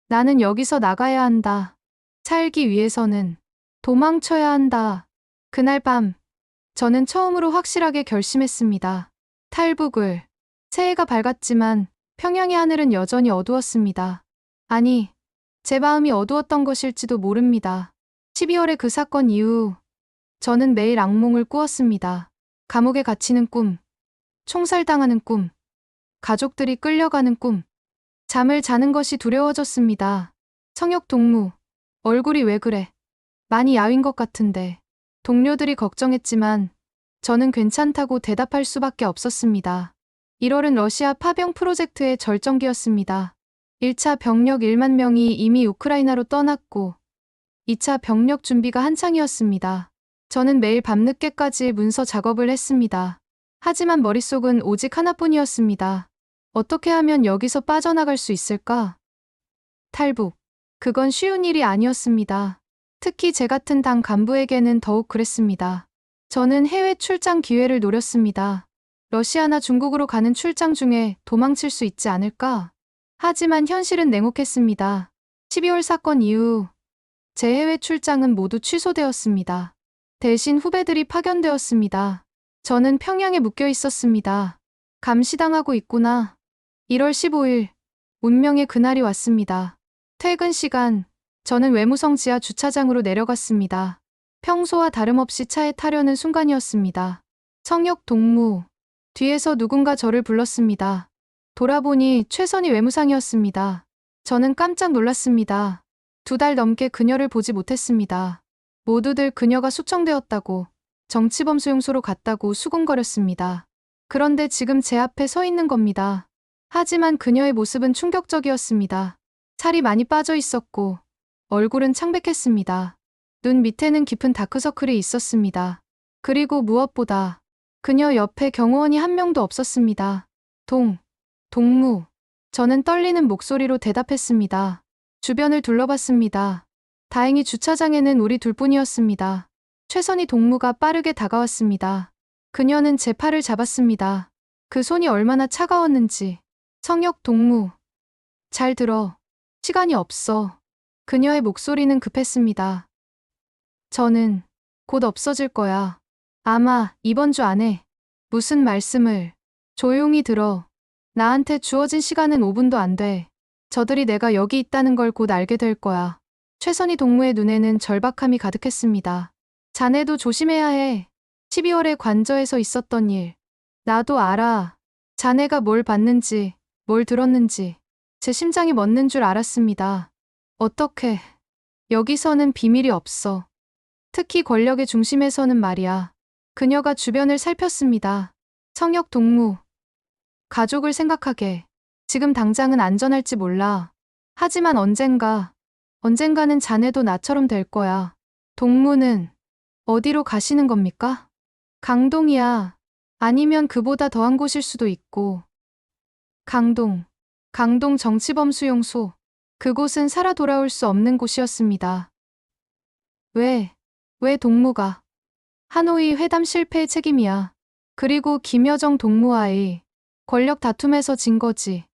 나는 여기서 나가야 한다. 살기 위해서는 도망쳐야 한다. 그날 밤, 저는 처음으로 확실하게 결심했습니다. 탈북을. 새해가 밝았지만 평양의 하늘은 여전히 어두웠습니다. 아니, 제 마음이 어두웠던 것일지도 모릅니다. 12월의 그 사건 이후 저는 매일 악몽을 꾸었습니다. 감옥에 갇히는 꿈, 총살당하는 꿈, 가족들이 끌려가는 꿈. 잠을 자는 것이 두려워졌습니다. 성혁 동무, 얼굴이 왜 그래? 많이 야윈 것 같은데. 동료들이 걱정했지만 저는 괜찮다고 대답할 수밖에 없었습니다. 1월은 러시아 파병 프로젝트의 절정기였습니다. 1차 병력 1만 명이 이미 우크라이나로 떠났고 2차 병력 준비가 한창이었습니다. 저는 매일 밤늦게까지 문서 작업을 했습니다. 하지만 머릿속은 오직 하나뿐이었습니다. 어떻게 하면 여기서 빠져나갈 수 있을까? 탈북. 그건 쉬운 일이 아니었습니다. 특히 제 같은 당 간부에게는 더욱 그랬습니다. 저는 해외 출장 기회를 노렸습니다. 러시아나 중국으로 가는 출장 중에 도망칠 수 있지 않을까? 하지만 현실은 냉혹했습니다. 12월 사건 이후 제 해외 출장은 모두 취소되었습니다. 대신 후배들이 파견되었습니다. 저는 평양에 묶여 있었습니다. 감시당하고 있구나. 1월 15일, 운명의 그날이 왔습니다. 퇴근 시간, 저는 외무성 지하 주차장으로 내려갔습니다. 평소와 다름없이 차에 타려는 순간이었습니다. 성역 동무. 뒤에서 누군가 저를 불렀습니다. 돌아보니 최선희 외무상이었습니다. 저는 깜짝 놀랐습니다. 2달 넘게 그녀를 보지 못했습니다. 모두들 그녀가 숙청되었다고, 정치범 수용소로 갔다고 수군거렸습니다. 그런데 지금 제 앞에 서 있는 겁니다. 하지만 그녀의 모습은 충격적이었습니다. 살이 많이 빠져 있었고, 얼굴은 창백했습니다. 눈 밑에는 깊은 다크서클이 있었습니다. 그리고 무엇보다 그녀 옆에 경호원이 한 명도 없었습니다. 동무. 저는 떨리는 목소리로 대답했습니다. 주변을 둘러봤습니다. 다행히 주차장에는 우리 둘뿐이었습니다. 최선희 동무가 빠르게 다가왔습니다. 그녀는 제 팔을 잡았습니다. 그 손이 얼마나 차가웠는지. 성역 동무. 잘 들어. 시간이 없어. 그녀의 목소리는 급했습니다. 저는 곧 없어질 거야. 아마 이번 주 안에. 무슨 말씀을. 조용히 들어. 나한테 주어진 시간은 5분도 안 돼. 저들이 내가 여기 있다는 걸 곧 알게 될 거야. 최선희 동무의 눈에는 절박함이 가득했습니다. 자네도 조심해야 해. 12월에 관저에서 있었던 일. 나도 알아. 자네가 뭘 봤는지, 뭘 들었는지. 제 심장이 멎는 줄 알았습니다. 어떻게. 여기서는 비밀이 없어. 특히 권력의 중심에서는 말이야. 그녀가 주변을 살폈습니다. 성역 동무. 가족을 생각하게. 지금 당장은 안전할지 몰라. 하지만 언젠가는 자네도 나처럼 될 거야. 동무는 어디로 가시는 겁니까? 강동이야. 아니면 그보다 더한 곳일 수도 있고. 강동 정치범 수용소. 그곳은 살아 돌아올 수 없는 곳이었습니다. 왜 동무가? 하노이 회담 실패의 책임이야. 그리고 김여정 동무와의 권력 다툼에서 진 거지.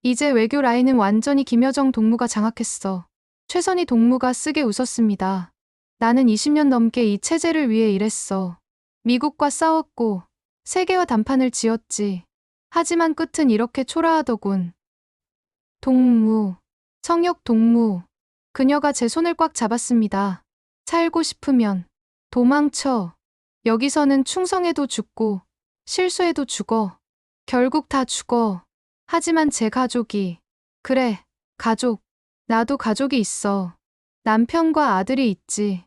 이제 외교 라인은 완전히 김여정 동무가 장악했어. 최선희 동무가 쓰게 웃었습니다. 나는 20년 넘게 이 체제를 위해 일했어. 미국과 싸웠고 세계와 담판을 지었지. 하지만 끝은 이렇게 초라하더군. 동무. 성역 동무. 그녀가 제 손을 꽉 잡았습니다. 살고 싶으면 도망쳐. 여기서는 충성해도 죽고 실수해도 죽어. 결국 다 죽어. 하지만 제 가족이. 그래, 가족. 나도 가족이 있어. 남편과 아들이 있지.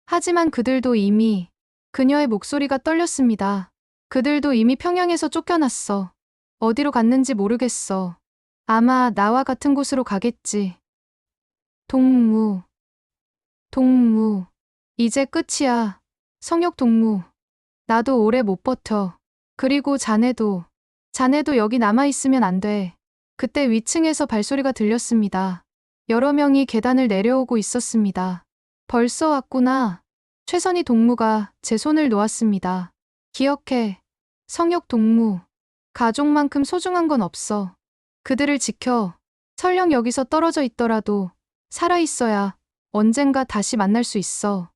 하지만 그들도 이미. 그녀의 목소리가 떨렸습니다. 그들도 이미 평양에서 쫓겨났어. 어디로 갔는지 모르겠어. 아마 나와 같은 곳으로 가겠지. 동무. 이제 끝이야. 성역 동무. 나도 오래 못 버텨. 그리고 자네도 여기 남아있으면 안 돼. 그때 위층에서 발소리가 들렸습니다. 여러 명이 계단을 내려오고 있었습니다. 벌써 왔구나. 최선희 동무가 제 손을 놓았습니다. 기억해. 성역 동무. 가족만큼 소중한 건 없어. 그들을 지켜. 설령 여기서 떨어져 있더라도 살아있어야 언젠가 다시 만날 수 있어.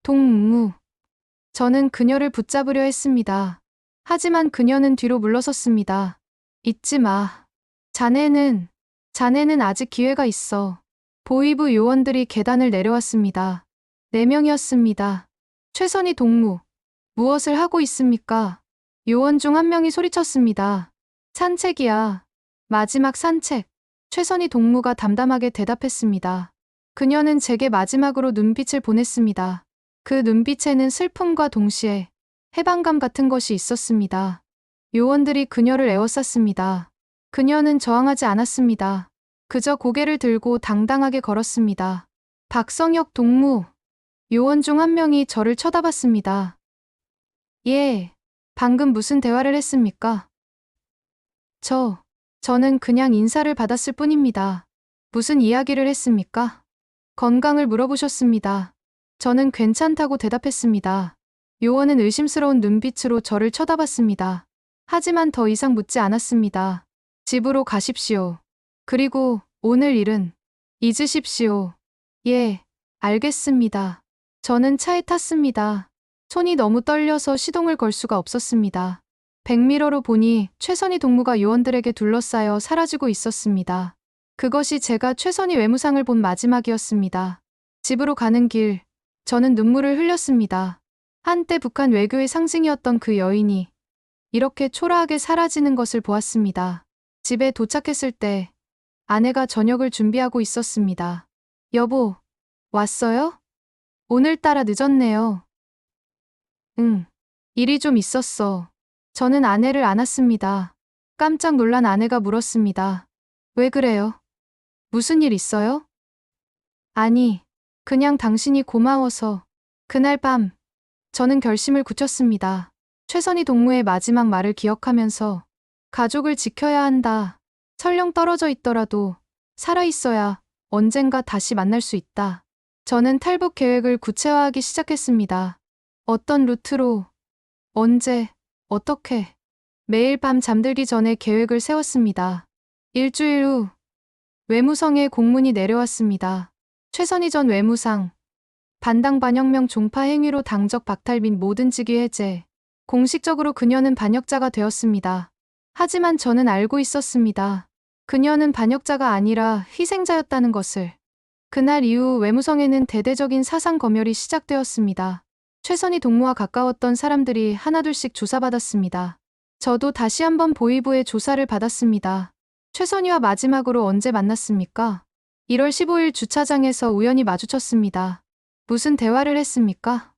동무. 저는 그녀를 붙잡으려 했습니다. 하지만 그녀는 뒤로 물러섰습니다. 잊지 마. 자네는 아직 기회가 있어. 보위부 요원들이 계단을 내려왔습니다. 4명이었습니다. 최선희 동무. 무엇을 하고 있습니까? 요원 중 한 명이 소리쳤습니다. 산책이야. 마지막 산책. 최선희 동무가 담담하게 대답했습니다. 그녀는 제게 마지막으로 눈빛을 보냈습니다. 그 눈빛에는 슬픔과 동시에 해방감 같은 것이 있었습니다. 요원들이 그녀를 에워쌌습니다. 그녀는 저항하지 않았습니다. 그저 고개를 들고 당당하게 걸었습니다. 박성혁 동무. 요원 중 한 명이 저를 쳐다봤습니다. 예. 방금 무슨 대화를 했습니까? 저는 그냥 인사를 받았을 뿐입니다. 무슨 이야기를 했습니까? 건강을 물어보셨습니다. 저는 괜찮다고 대답했습니다. 요원은 의심스러운 눈빛으로 저를 쳐다봤습니다. 하지만 더 이상 묻지 않았습니다. 집으로 가십시오. 그리고 오늘 일은 잊으십시오. 예, 알겠습니다. 저는 차에 탔습니다. 손이 너무 떨려서 시동을 걸 수가 없었습니다. 백미러로 보니 최선희 동무가 요원들에게 둘러싸여 사라지고 있었습니다. 그것이 제가 최선희 외무상을 본 마지막이었습니다. 집으로 가는 길, 저는 눈물을 흘렸습니다. 한때 북한 외교의 상징이었던 그 여인이 이렇게 초라하게 사라지는 것을 보았습니다. 집에 도착했을 때 아내가 저녁을 준비하고 있었습니다. 여보, 왔어요? 오늘따라 늦었네요. 응, 일이 좀 있었어. 저는 아내를 안았습니다. 깜짝 놀란 아내가 물었습니다. 왜 그래요? 무슨 일 있어요? 아니, 그냥 당신이 고마워서. 그날 밤, 저는 결심을 굳혔습니다. 최선희 동무의 마지막 말을 기억하면서 가족을 지켜야 한다. 설령 떨어져 있더라도 살아있어야 언젠가 다시 만날 수 있다. 저는 탈북 계획을 구체화하기 시작했습니다. 어떤 루트로, 언제, 어떻게. 매일 밤 잠들기 전에 계획을 세웠습니다. 일주일 후, 외무성에 공문이 내려왔습니다. 최선희 전 외무상, 반당 반혁명 종파 행위로 당적 박탈 및 모든 직위 해제. 공식적으로 그녀는 반역자가 되었습니다. 하지만 저는 알고 있었습니다. 그녀는 반역자가 아니라 희생자였다는 것을. 그날 이후 외무성에는 대대적인 사상 검열이 시작되었습니다. 최선희 동무와 가까웠던 사람들이 하나둘씩 조사받았습니다. 저도 다시 한번 보위부의 조사를 받았습니다. 최선희와 마지막으로 언제 만났습니까? 1월 15일 주차장에서 우연히 마주쳤습니다. 무슨 대화를 했습니까?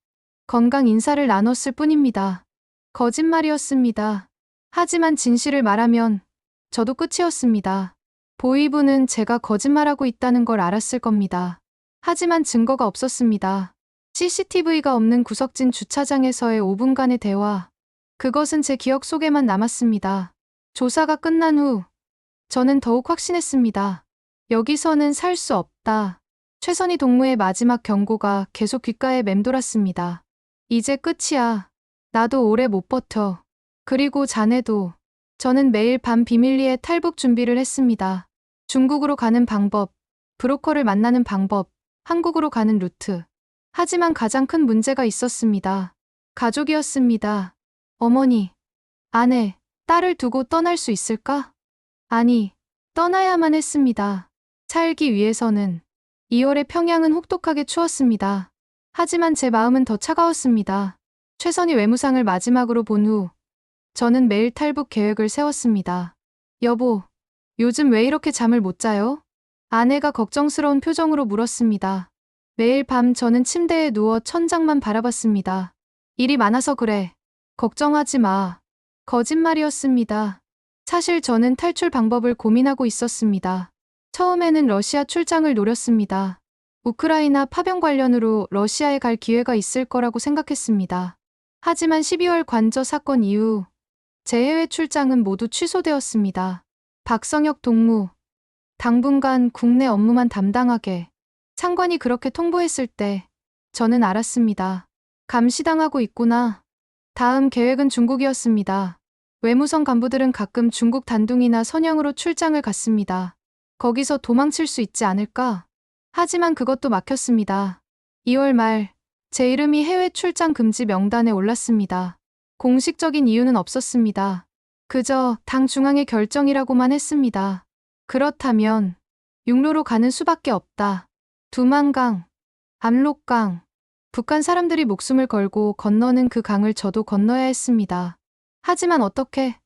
건강 인사를 나눴을 뿐입니다. 거짓말이었습니다. 하지만 진실을 말하면 저도 끝이었습니다. 보위부는 제가 거짓말하고 있다는 걸 알았을 겁니다. 하지만 증거가 없었습니다. CCTV가 없는 구석진 주차장에서의 5분간의 대화. 그것은 제 기억 속에만 남았습니다. 조사가 끝난 후 저는 더욱 확신했습니다. 여기서는 살 수 없다. 최선희 동무의 마지막 경고가 계속 귓가에 맴돌았습니다. 이제 끝이야. 나도 오래 못 버텨. 그리고 자네도. 저는 매일 밤 비밀리에 탈북 준비를 했습니다. 중국으로 가는 방법, 브로커를 만나는 방법, 한국으로 가는 루트. 하지만 가장 큰 문제가 있었습니다. 가족이었습니다. 어머니, 아내, 딸을 두고 떠날 수 있을까? 아니, 떠나야만 했습니다. 살기 위해서는. 2월에 평양은 혹독하게 추웠습니다. 하지만 제 마음은 더 차가웠습니다. 최선희 외무상을 마지막으로 본 후 저는 매일 탈북 계획을 세웠습니다. 여보, 요즘 왜 이렇게 잠을 못 자요? 아내가 걱정스러운 표정으로 물었습니다. 매일 밤 저는 침대에 누워 천장만 바라봤습니다. 일이 많아서 그래. 걱정하지 마. 거짓말이었습니다. 사실 저는 탈출 방법을 고민하고 있었습니다. 처음에는 러시아 출장을 노렸습니다. 우크라이나 파병 관련으로 러시아에 갈 기회가 있을 거라고 생각했습니다. 하지만 12월 관저 사건 이후 제 해외 출장은 모두 취소되었습니다. 박성혁 동무, 당분간 국내 업무만 담당하게. 상관이 그렇게 통보했을 때 저는 알았습니다. 감시당하고 있구나. 다음 계획은 중국이었습니다. 외무성 간부들은 가끔 중국 단둥이나 선양으로 출장을 갔습니다. 거기서 도망칠 수 있지 않을까? 하지만 그것도 막혔습니다. 2월 말, 제 이름이 해외 출장 금지 명단에 올랐습니다. 공식적인 이유는 없었습니다. 그저 당 중앙의 결정이라고만 했습니다. 그렇다면 육로로 가는 수밖에 없다. 두만강, 압록강. 북한 사람들이 목숨을 걸고 건너는 그 강을 저도 건너야 했습니다. 하지만 어떻게?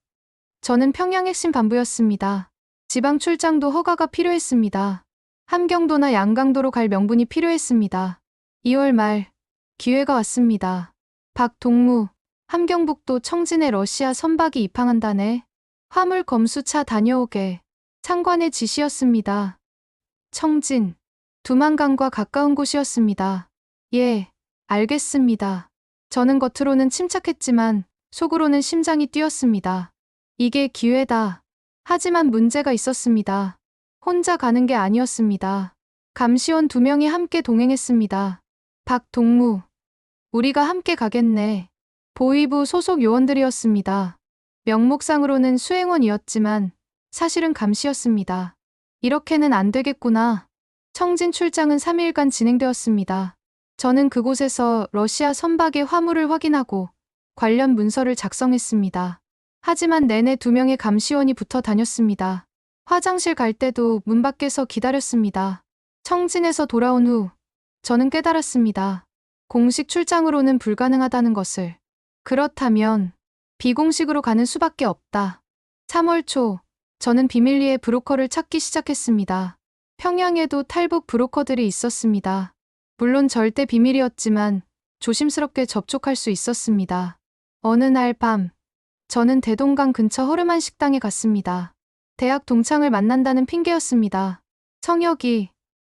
저는 평양 핵심 반부였습니다. 지방 출장도 허가가 필요했습니다. 함경도나 양강도로 갈 명분이 필요했습니다. 2월 말, 기회가 왔습니다. 박 동무, 함경북도 청진에 러시아 선박이 입항한다네. 화물 검수차 다녀오게. 상관의 지시였습니다. 청진, 두만강과 가까운 곳이었습니다. 예, 알겠습니다. 저는 겉으로는 침착했지만 속으로는 심장이 뛰었습니다. 이게 기회다. 하지만 문제가 있었습니다. 혼자 가는 게 아니었습니다. 감시원 2명이 함께 동행했습니다. 박동무. 우리가 함께 가겠네. 보위부 소속 요원들이었습니다. 명목상으로는 수행원이었지만 사실은 감시였습니다. 이렇게는 안 되겠구나. 청진 출장은 3일간 진행되었습니다. 저는 그곳에서 러시아 선박의 화물을 확인하고 관련 문서를 작성했습니다. 하지만 내내 2명의 감시원이 붙어 다녔습니다. 화장실 갈 때도 문 밖에서 기다렸습니다. 청진에서 돌아온 후 저는 깨달았습니다. 공식 출장으로는 불가능하다는 것을. 그렇다면 비공식으로 가는 수밖에 없다. 3월 초 저는 비밀리에 브로커를 찾기 시작했습니다. 평양에도 탈북 브로커들이 있었습니다. 물론 절대 비밀이었지만 조심스럽게 접촉할 수 있었습니다. 어느 날 밤 저는 대동강 근처 허름한 식당에 갔습니다. 대학 동창을 만난다는 핑계였습니다. 성혁이,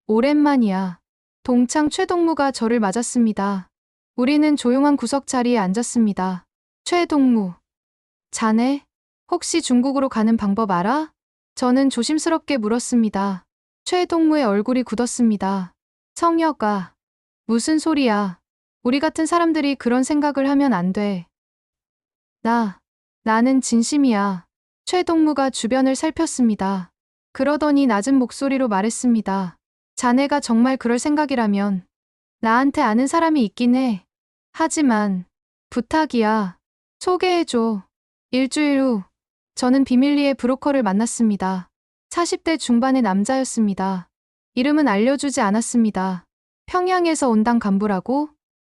오랜만이야. 동창 최동무가 저를 맞았습니다. 우리는 조용한 구석 자리에 앉았습니다. 최동무. 자네, 혹시 중국으로 가는 방법 알아? 저는 조심스럽게 물었습니다. 최동무의 얼굴이 굳었습니다. 성혁아, 무슨 소리야. 우리 같은 사람들이 그런 생각을 하면 안 돼. 나는 진심이야. 최동무가 주변을 살폈습니다. 그러더니 낮은 목소리로 말했습니다. 자네가 정말 그럴 생각이라면 나한테 아는 사람이 있긴 해. 하지만 부탁이야. 소개해줘. 일주일 후 저는 비밀리에 브로커를 만났습니다. 40대 중반의 남자였습니다. 이름은 알려주지 않았습니다. 평양에서 온당 간부라고?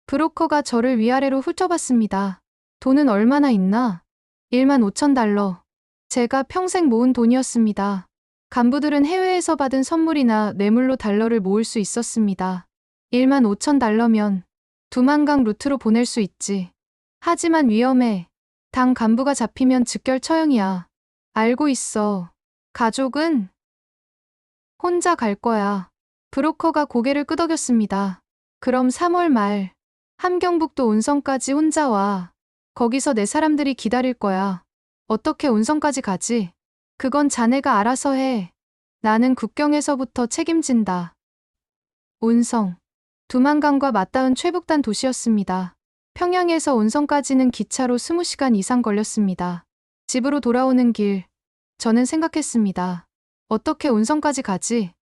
브로커가 저를 위아래로 훑어봤습니다. 돈은 얼마나 있나? 15,000달러. 제가 평생 모은 돈이었습니다. 간부들은 해외에서 받은 선물이나 뇌물로 달러를 모을 수 있었습니다. 15,000달러면 두만강 루트로 보낼 수 있지. 하지만 위험해. 당 간부가 잡히면 즉결 처형이야. 알고 있어. 가족은? 혼자 갈 거야. 브로커가 고개를 끄덕였습니다. 그럼 3월 말 함경북도 온성까지 혼자 와. 거기서 내 사람들이 기다릴 거야. 어떻게 온성까지 가지? 그건 자네가 알아서 해. 나는 국경에서부터 책임진다. 온성. 두만강과 맞닿은 최북단 도시였습니다. 평양에서 온성까지는 기차로 20시간 이상 걸렸습니다. 집으로 돌아오는 길, 저는 생각했습니다. 어떻게 온성까지 가지?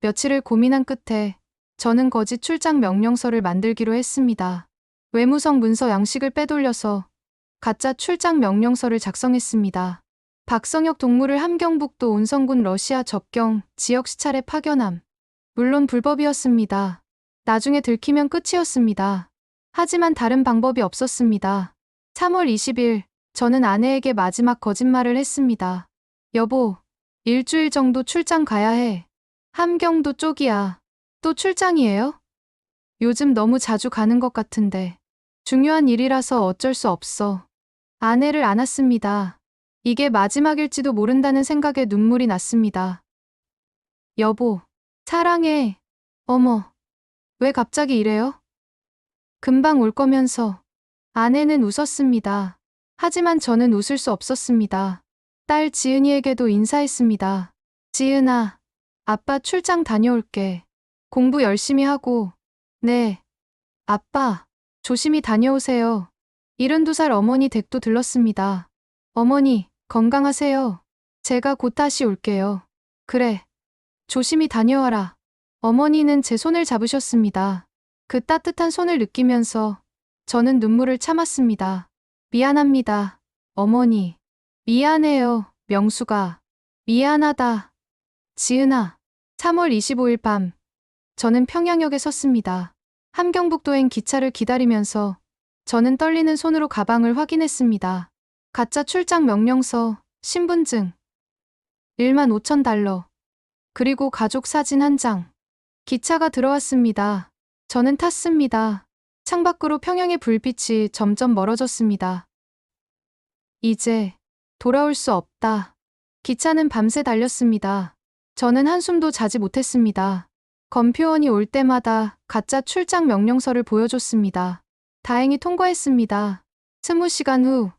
며칠을 고민한 끝에 저는 거짓 출장 명령서를 만들기로 했습니다. 외무성 문서 양식을 빼돌려서 가짜 출장 명령서를 작성했습니다. 박성혁 동무를 함경북도 온성군 러시아 접경 지역 시찰에 파견함. 물론 불법이었습니다. 나중에 들키면 끝이었습니다. 하지만 다른 방법이 없었습니다. 3월 20일 저는 아내에게 마지막 거짓말을 했습니다. 여보, 일주일 정도 출장 가야 해. 함경도 쪽이야. 또 출장이에요? 요즘 너무 자주 가는 것 같은데. 중요한 일이라서 어쩔 수 없어. 아내를 안았습니다. 이게 마지막일지도 모른다는 생각에 눈물이 났습니다. 여보, 사랑해. 어머, 왜 갑자기 이래요? 금방 올 거면서. 아내는 웃었습니다. 하지만 저는 웃을 수 없었습니다. 딸 지은이에게도 인사했습니다. 지은아, 아빠 출장 다녀올게. 공부 열심히 하고. 네. 아빠, 조심히 다녀오세요. 72살 어머니 댁도 들렀습니다. 어머니, 건강하세요. 제가 곧 다시 올게요. 그래. 조심히 다녀와라. 어머니는 제 손을 잡으셨습니다. 그 따뜻한 손을 느끼면서 저는 눈물을 참았습니다. 미안합니다. 어머니. 미안해요, 명수가. 미안하다. 지은아. 3월 25일 밤. 저는 평양역에 섰습니다. 함경북도행 기차를 기다리면서 저는 떨리는 손으로 가방을 확인했습니다. 가짜 출장 명령서, 신분증, 15,000달러, 그리고 가족 사진 한 장. 기차가 들어왔습니다. 저는 탔습니다. 창밖으로 평양의 불빛이 점점 멀어졌습니다. 이제 돌아올 수 없다. 기차는 밤새 달렸습니다. 저는 한숨도 자지 못했습니다. 검표원이 올 때마다 가짜 출장 명령서를 보여줬습니다. 다행히 통과했습니다. 20시간 후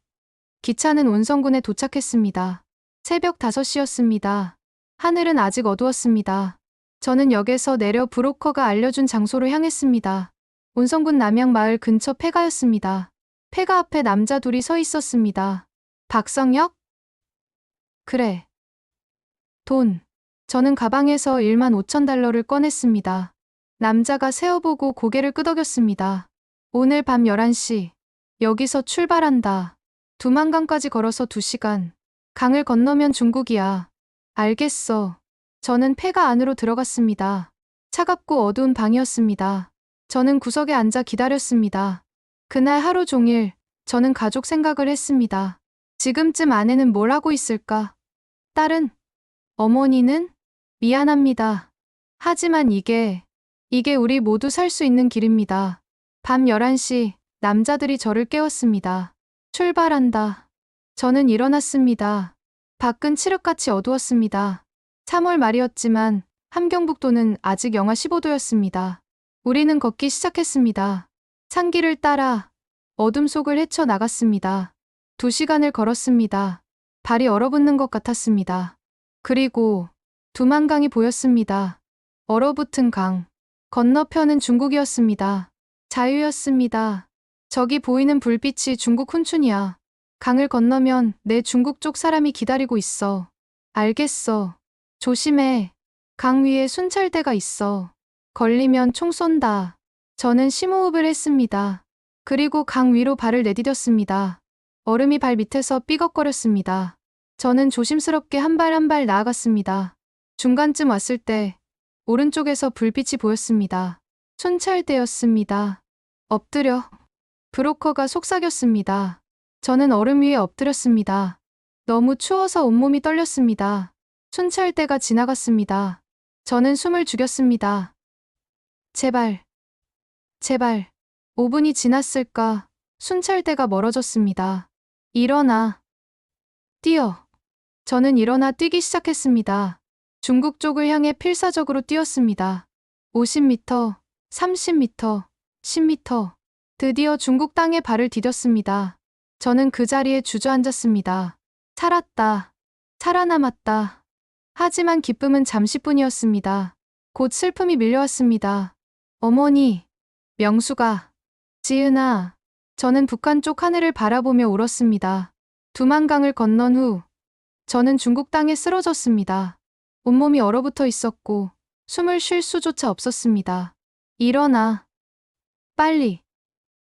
기차는 온성군에 도착했습니다. 새벽 5시였습니다. 하늘은 아직 어두웠습니다. 저는 역에서 내려 브로커가 알려준 장소로 향했습니다. 온성군 남양마을 근처 폐가였습니다. 폐가 앞에 남자 둘이 서 있었습니다. 박성혁? 그래. 돈. 저는 가방에서 15,000달러를 꺼냈습니다. 남자가 세어보고 고개를 끄덕였습니다. 오늘 밤 11시. 여기서 출발한다. 두만강까지 걸어서 2시간. 강을 건너면 중국이야. 알겠어. 저는 폐가 안으로 들어갔습니다. 차갑고 어두운 방이었습니다. 저는 구석에 앉아 기다렸습니다. 그날 하루 종일 저는 가족 생각을 했습니다. 지금쯤 아내는 뭘 하고 있을까? 딸은? 어머니는? 미안합니다. 하지만 이게 우리 모두 살 수 있는 길입니다. 밤 11시 남자들이 저를 깨웠습니다. 출발한다. 저는 일어났습니다. 밖은 칠흑같이 어두웠습니다. 3월 말이었지만 함경북도는 아직 영하 15도였습니다. 우리는 걷기 시작했습니다. 산길을 따라 어둠 속을 헤쳐 나갔습니다. 2시간을 걸었습니다. 발이 얼어붙는 것 같았습니다. 그리고 두만강이 보였습니다. 얼어붙은 강. 건너편은 중국이었습니다. 자유였습니다. 저기 보이는 불빛이 중국 훈춘이야. 강을 건너면 내 중국 쪽 사람이 기다리고 있어. 알겠어. 조심해. 강 위에 순찰대가 있어. 걸리면 총 쏜다. 저는 심호흡을 했습니다. 그리고 강 위로 발을 내디뎠습니다. 얼음이 발 밑에서 삐걱거렸습니다. 저는 조심스럽게 한 발 한 발 나아갔습니다. 중간쯤 왔을 때 오른쪽에서 불빛이 보였습니다. 순찰대였습니다. 엎드려. 브로커가 속삭였습니다. 저는 얼음 위에 엎드렸습니다. 너무 추워서 온몸이 떨렸습니다. 순찰대가 지나갔습니다. 저는 숨을 죽였습니다. 제발. 5분이 지났을까? 순찰대가 멀어졌습니다. 일어나. 뛰어. 저는 일어나 뛰기 시작했습니다. 중국 쪽을 향해 필사적으로 뛰었습니다. 50m, 30m, 10m. 드디어 중국 땅에 발을 디뎠습니다. 저는 그 자리에 주저앉았습니다. 살았다. 살아남았다. 하지만 기쁨은 잠시뿐이었습니다. 곧 슬픔이 밀려왔습니다. 어머니, 명수가, 지은아. 저는 북한 쪽 하늘을 바라보며 울었습니다. 두만강을 건넌 후 저는 중국 땅에 쓰러졌습니다. 온몸이 얼어붙어 있었고 숨을 쉴 수조차 없었습니다. 일어나. 빨리.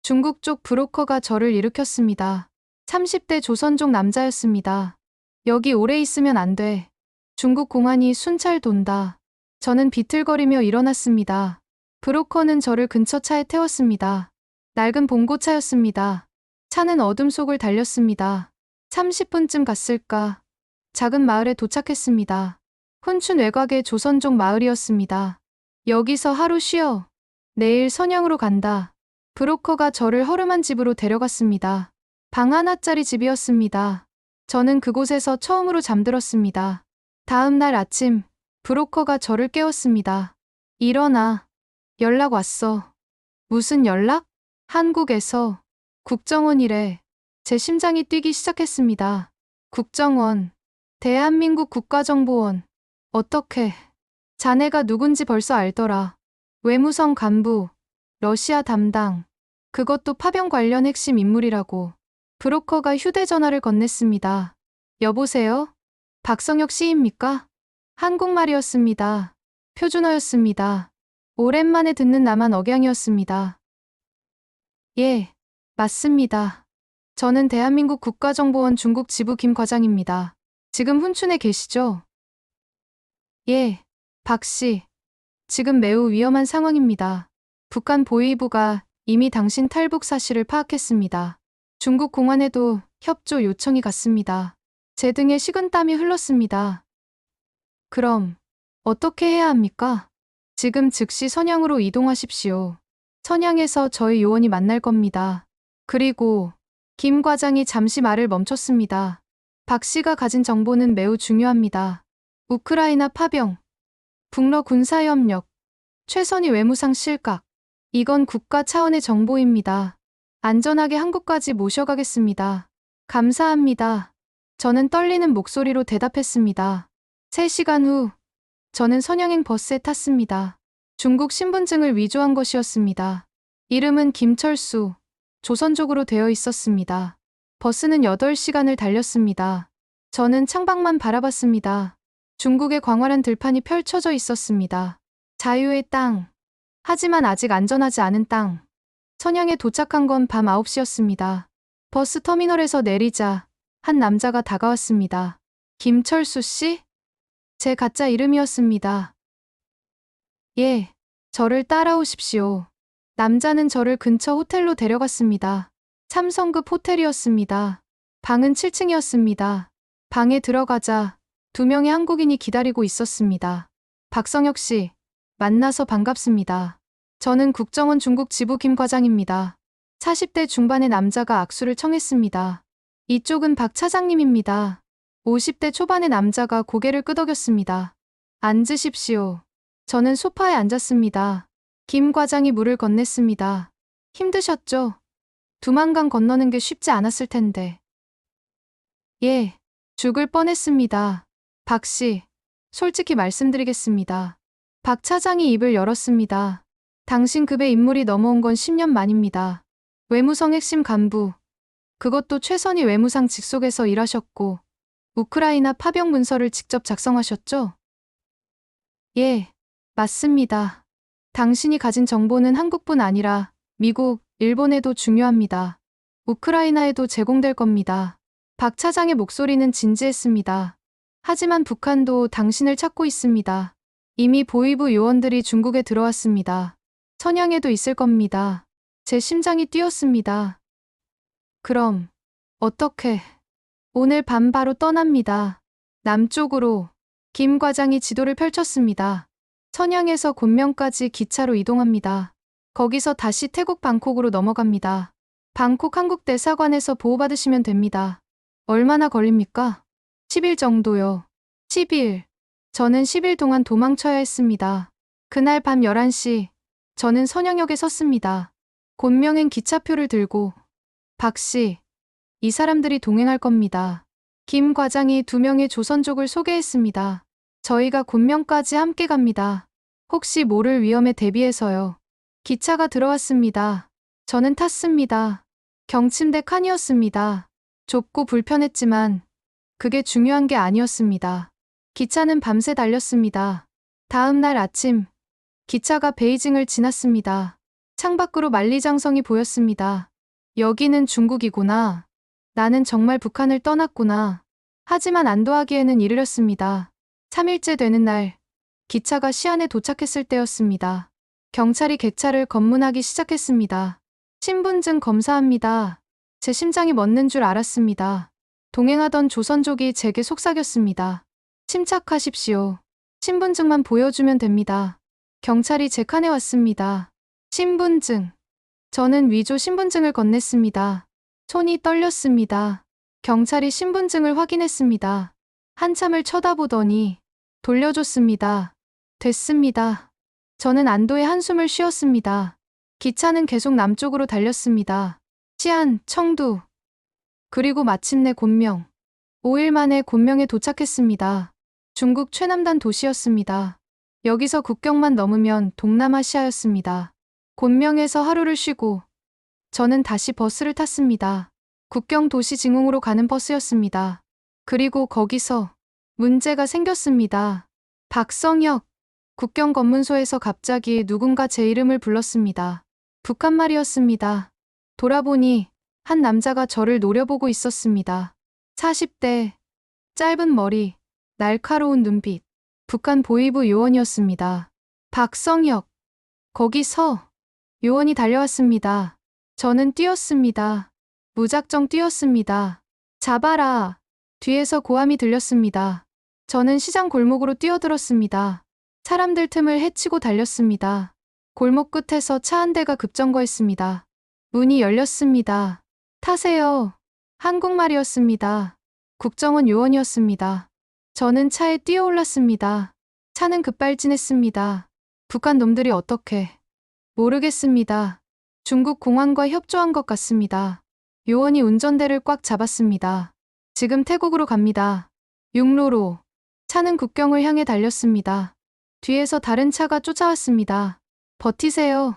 중국 쪽 브로커가 저를 일으켰습니다. 30대 조선족 남자였습니다. 여기 오래 있으면 안 돼. 중국 공안이 순찰 돈다. 저는 비틀거리며 일어났습니다. 브로커는 저를 근처 차에 태웠습니다. 낡은 봉고차였습니다. 차는 어둠 속을 달렸습니다. 30분쯤 갔을까? 작은 마을에 도착했습니다. 훈춘 외곽의 조선족 마을이었습니다. 여기서 하루 쉬어. 내일 선양으로 간다. 브로커가 저를 허름한 집으로 데려갔습니다. 방 하나짜리 집이었습니다. 저는 그곳에서 처음으로 잠들었습니다. 다음 날 아침, 브로커가 저를 깨웠습니다. 일어나. 연락 왔어. 무슨 연락? 한국에서. 국정원이래. 제 심장이 뛰기 시작했습니다. 국정원. 대한민국 국가정보원. 어떻게. 자네가 누군지 벌써 알더라. 외무성 간부. 러시아 담당. 그것도 파병 관련 핵심 인물이라고. 브로커가 휴대전화를 건넸습니다. 여보세요? 박성혁 씨입니까? 한국말이었습니다. 표준어였습니다. 오랜만에 듣는 남한 억양이었습니다. 예, 맞습니다. 저는 대한민국 국가정보원 중국 지부 김 과장입니다. 지금 훈춘에 계시죠? 예, 박 씨. 지금 매우 위험한 상황입니다. 북한 보위부가 이미 당신 탈북 사실을 파악했습니다. 중국 공안에도 협조 요청이 갔습니다. 제 등에 식은땀이 흘렀습니다. 그럼 어떻게 해야 합니까? 지금 즉시 선양으로 이동하십시오. 선양에서 저희 요원이 만날 겁니다. 그리고 김 과장이 잠시 말을 멈췄습니다. 박 씨가 가진 정보는 매우 중요합니다. 우크라이나 파병, 북러 군사협력, 최선희 외무상 실각. 이건 국가 차원의 정보입니다. 안전하게 한국까지 모셔가겠습니다. 감사합니다. 저는 떨리는 목소리로 대답했습니다. 3시간 후, 저는 선양행 버스에 탔습니다. 중국 신분증을 위조한 것이었습니다. 이름은 김철수, 조선족으로 되어 있었습니다. 버스는 8시간을 달렸습니다. 저는 창밖만 바라봤습니다. 중국의 광활한 들판이 펼쳐져 있었습니다. 자유의 땅. 하지만 아직 안전하지 않은 땅. 선양에 도착한 건 밤 9시였습니다. 버스 터미널에서 내리자 한 남자가 다가왔습니다. 김철수 씨? 제 가짜 이름이었습니다. 예, 저를 따라오십시오. 남자는 저를 근처 호텔로 데려갔습니다. 3성급 호텔이었습니다. 방은 7층이었습니다. 방에 들어가자 2명의 한국인이 기다리고 있었습니다. 박성혁 씨, 만나서 반갑습니다. 저는 국정원 중국 지부 김 과장입니다. 40대 중반의 남자가 악수를 청했습니다. 이쪽은 박 차장님입니다. 50대 초반의 남자가 고개를 끄덕였습니다. 앉으십시오. 저는 소파에 앉았습니다. 김 과장이 물을 건넸습니다. 힘드셨죠? 두만강 건너는 게 쉽지 않았을 텐데. 예, 죽을 뻔했습니다. 박 씨, 솔직히 말씀드리겠습니다. 박 차장이 입을 열었습니다. 당신 급의 인물이 넘어온 건 10년 만입니다. 외무성 핵심 간부. 그것도 최선희 외무상 직속에서 일하셨고 우크라이나 파병 문서를 직접 작성하셨죠? 예, 맞습니다. 당신이 가진 정보는 한국뿐 아니라 미국, 일본에도 중요합니다. 우크라이나에도 제공될 겁니다. 박 차장의 목소리는 진지했습니다. 하지만 북한도 당신을 찾고 있습니다. 이미 보위부 요원들이 중국에 들어왔습니다. 선양에도 있을 겁니다. 제 심장이 뛰었습니다. 그럼 어떻게? 오늘 밤 바로 떠납니다. 남쪽으로. 김 과장이 지도를 펼쳤습니다. 선양에서 곤명까지 기차로 이동합니다. 거기서 다시 태국 방콕으로 넘어갑니다. 방콕 한국 대사관에서 보호받으시면 됩니다. 얼마나 걸립니까? 10일 정도요. 10일. 저는 10일 동안 도망쳐야 했습니다. 그날 밤 11시, 저는 선양역에 섰습니다. 곤명행 기차표를 들고. 박 씨, 이 사람들이 동행할 겁니다. 김 과장이 2명의 조선족을 소개했습니다. 저희가 곤명까지 함께 갑니다. 혹시 모를 위험에 대비해서요. 기차가 들어왔습니다. 저는 탔습니다. 경침대 칸이었습니다. 좁고 불편했지만 그게 중요한 게 아니었습니다. 기차는 밤새 달렸습니다. 다음 날 아침, 기차가 베이징을 지났습니다. 창밖으로 만리장성이 보였습니다. 여기는 중국이구나. 나는 정말 북한을 떠났구나. 하지만 안도하기에는 이르렀습니다. 3일째 되는 날, 기차가 시안에 도착했을 때였습니다. 경찰이 객차를 검문하기 시작했습니다. 신분증 검사합니다. 제 심장이 멎는 줄 알았습니다. 동행하던 조선족이 제게 속삭였습니다. 침착하십시오. 신분증만 보여주면 됩니다. 경찰이 제 칸에 왔습니다. 신분증. 저는 위조 신분증을 건넸습니다. 손이 떨렸습니다. 경찰이 신분증을 확인했습니다. 한참을 쳐다보더니 돌려줬습니다. 됐습니다. 저는 안도의 한숨을 쉬었습니다. 기차는 계속 남쪽으로 달렸습니다. 시안, 청두, 그리고 마침내 곤명. 5일 만에 곤명에 도착했습니다. 중국 최남단 도시였습니다. 여기서 국경만 넘으면 동남아시아였습니다. 곤명에서 하루를 쉬고 저는 다시 버스를 탔습니다. 국경 도시 징웅으로 가는 버스였습니다. 그리고 거기서 문제가 생겼습니다. 박성혁. 국경 검문소에서 갑자기 누군가 제 이름을 불렀습니다. 북한말이었습니다. 돌아보니 한 남자가 저를 노려보고 있었습니다. 40대, 짧은 머리, 날카로운 눈빛. 북한 보위부 요원이었습니다. 박성혁. 거기서 요원이 달려왔습니다. 저는 뛰었습니다. 무작정 뛰었습니다. 잡아라. 뒤에서 고함이 들렸습니다. 저는 시장 골목으로 뛰어들었습니다. 사람들 틈을 헤치고 달렸습니다. 골목 끝에서 차 한 대가 급정거했습니다. 문이 열렸습니다. 타세요. 한국말이었습니다. 국정원 요원이었습니다. 저는 차에 뛰어올랐습니다. 차는 급발진했습니다. 북한 놈들이 어떻게? 모르겠습니다. 중국 공안과 협조한 것 같습니다. 요원이 운전대를 꽉 잡았습니다. 지금 태국으로 갑니다. 육로로. 차는 국경을 향해 달렸습니다. 뒤에서 다른 차가 쫓아왔습니다. 버티세요.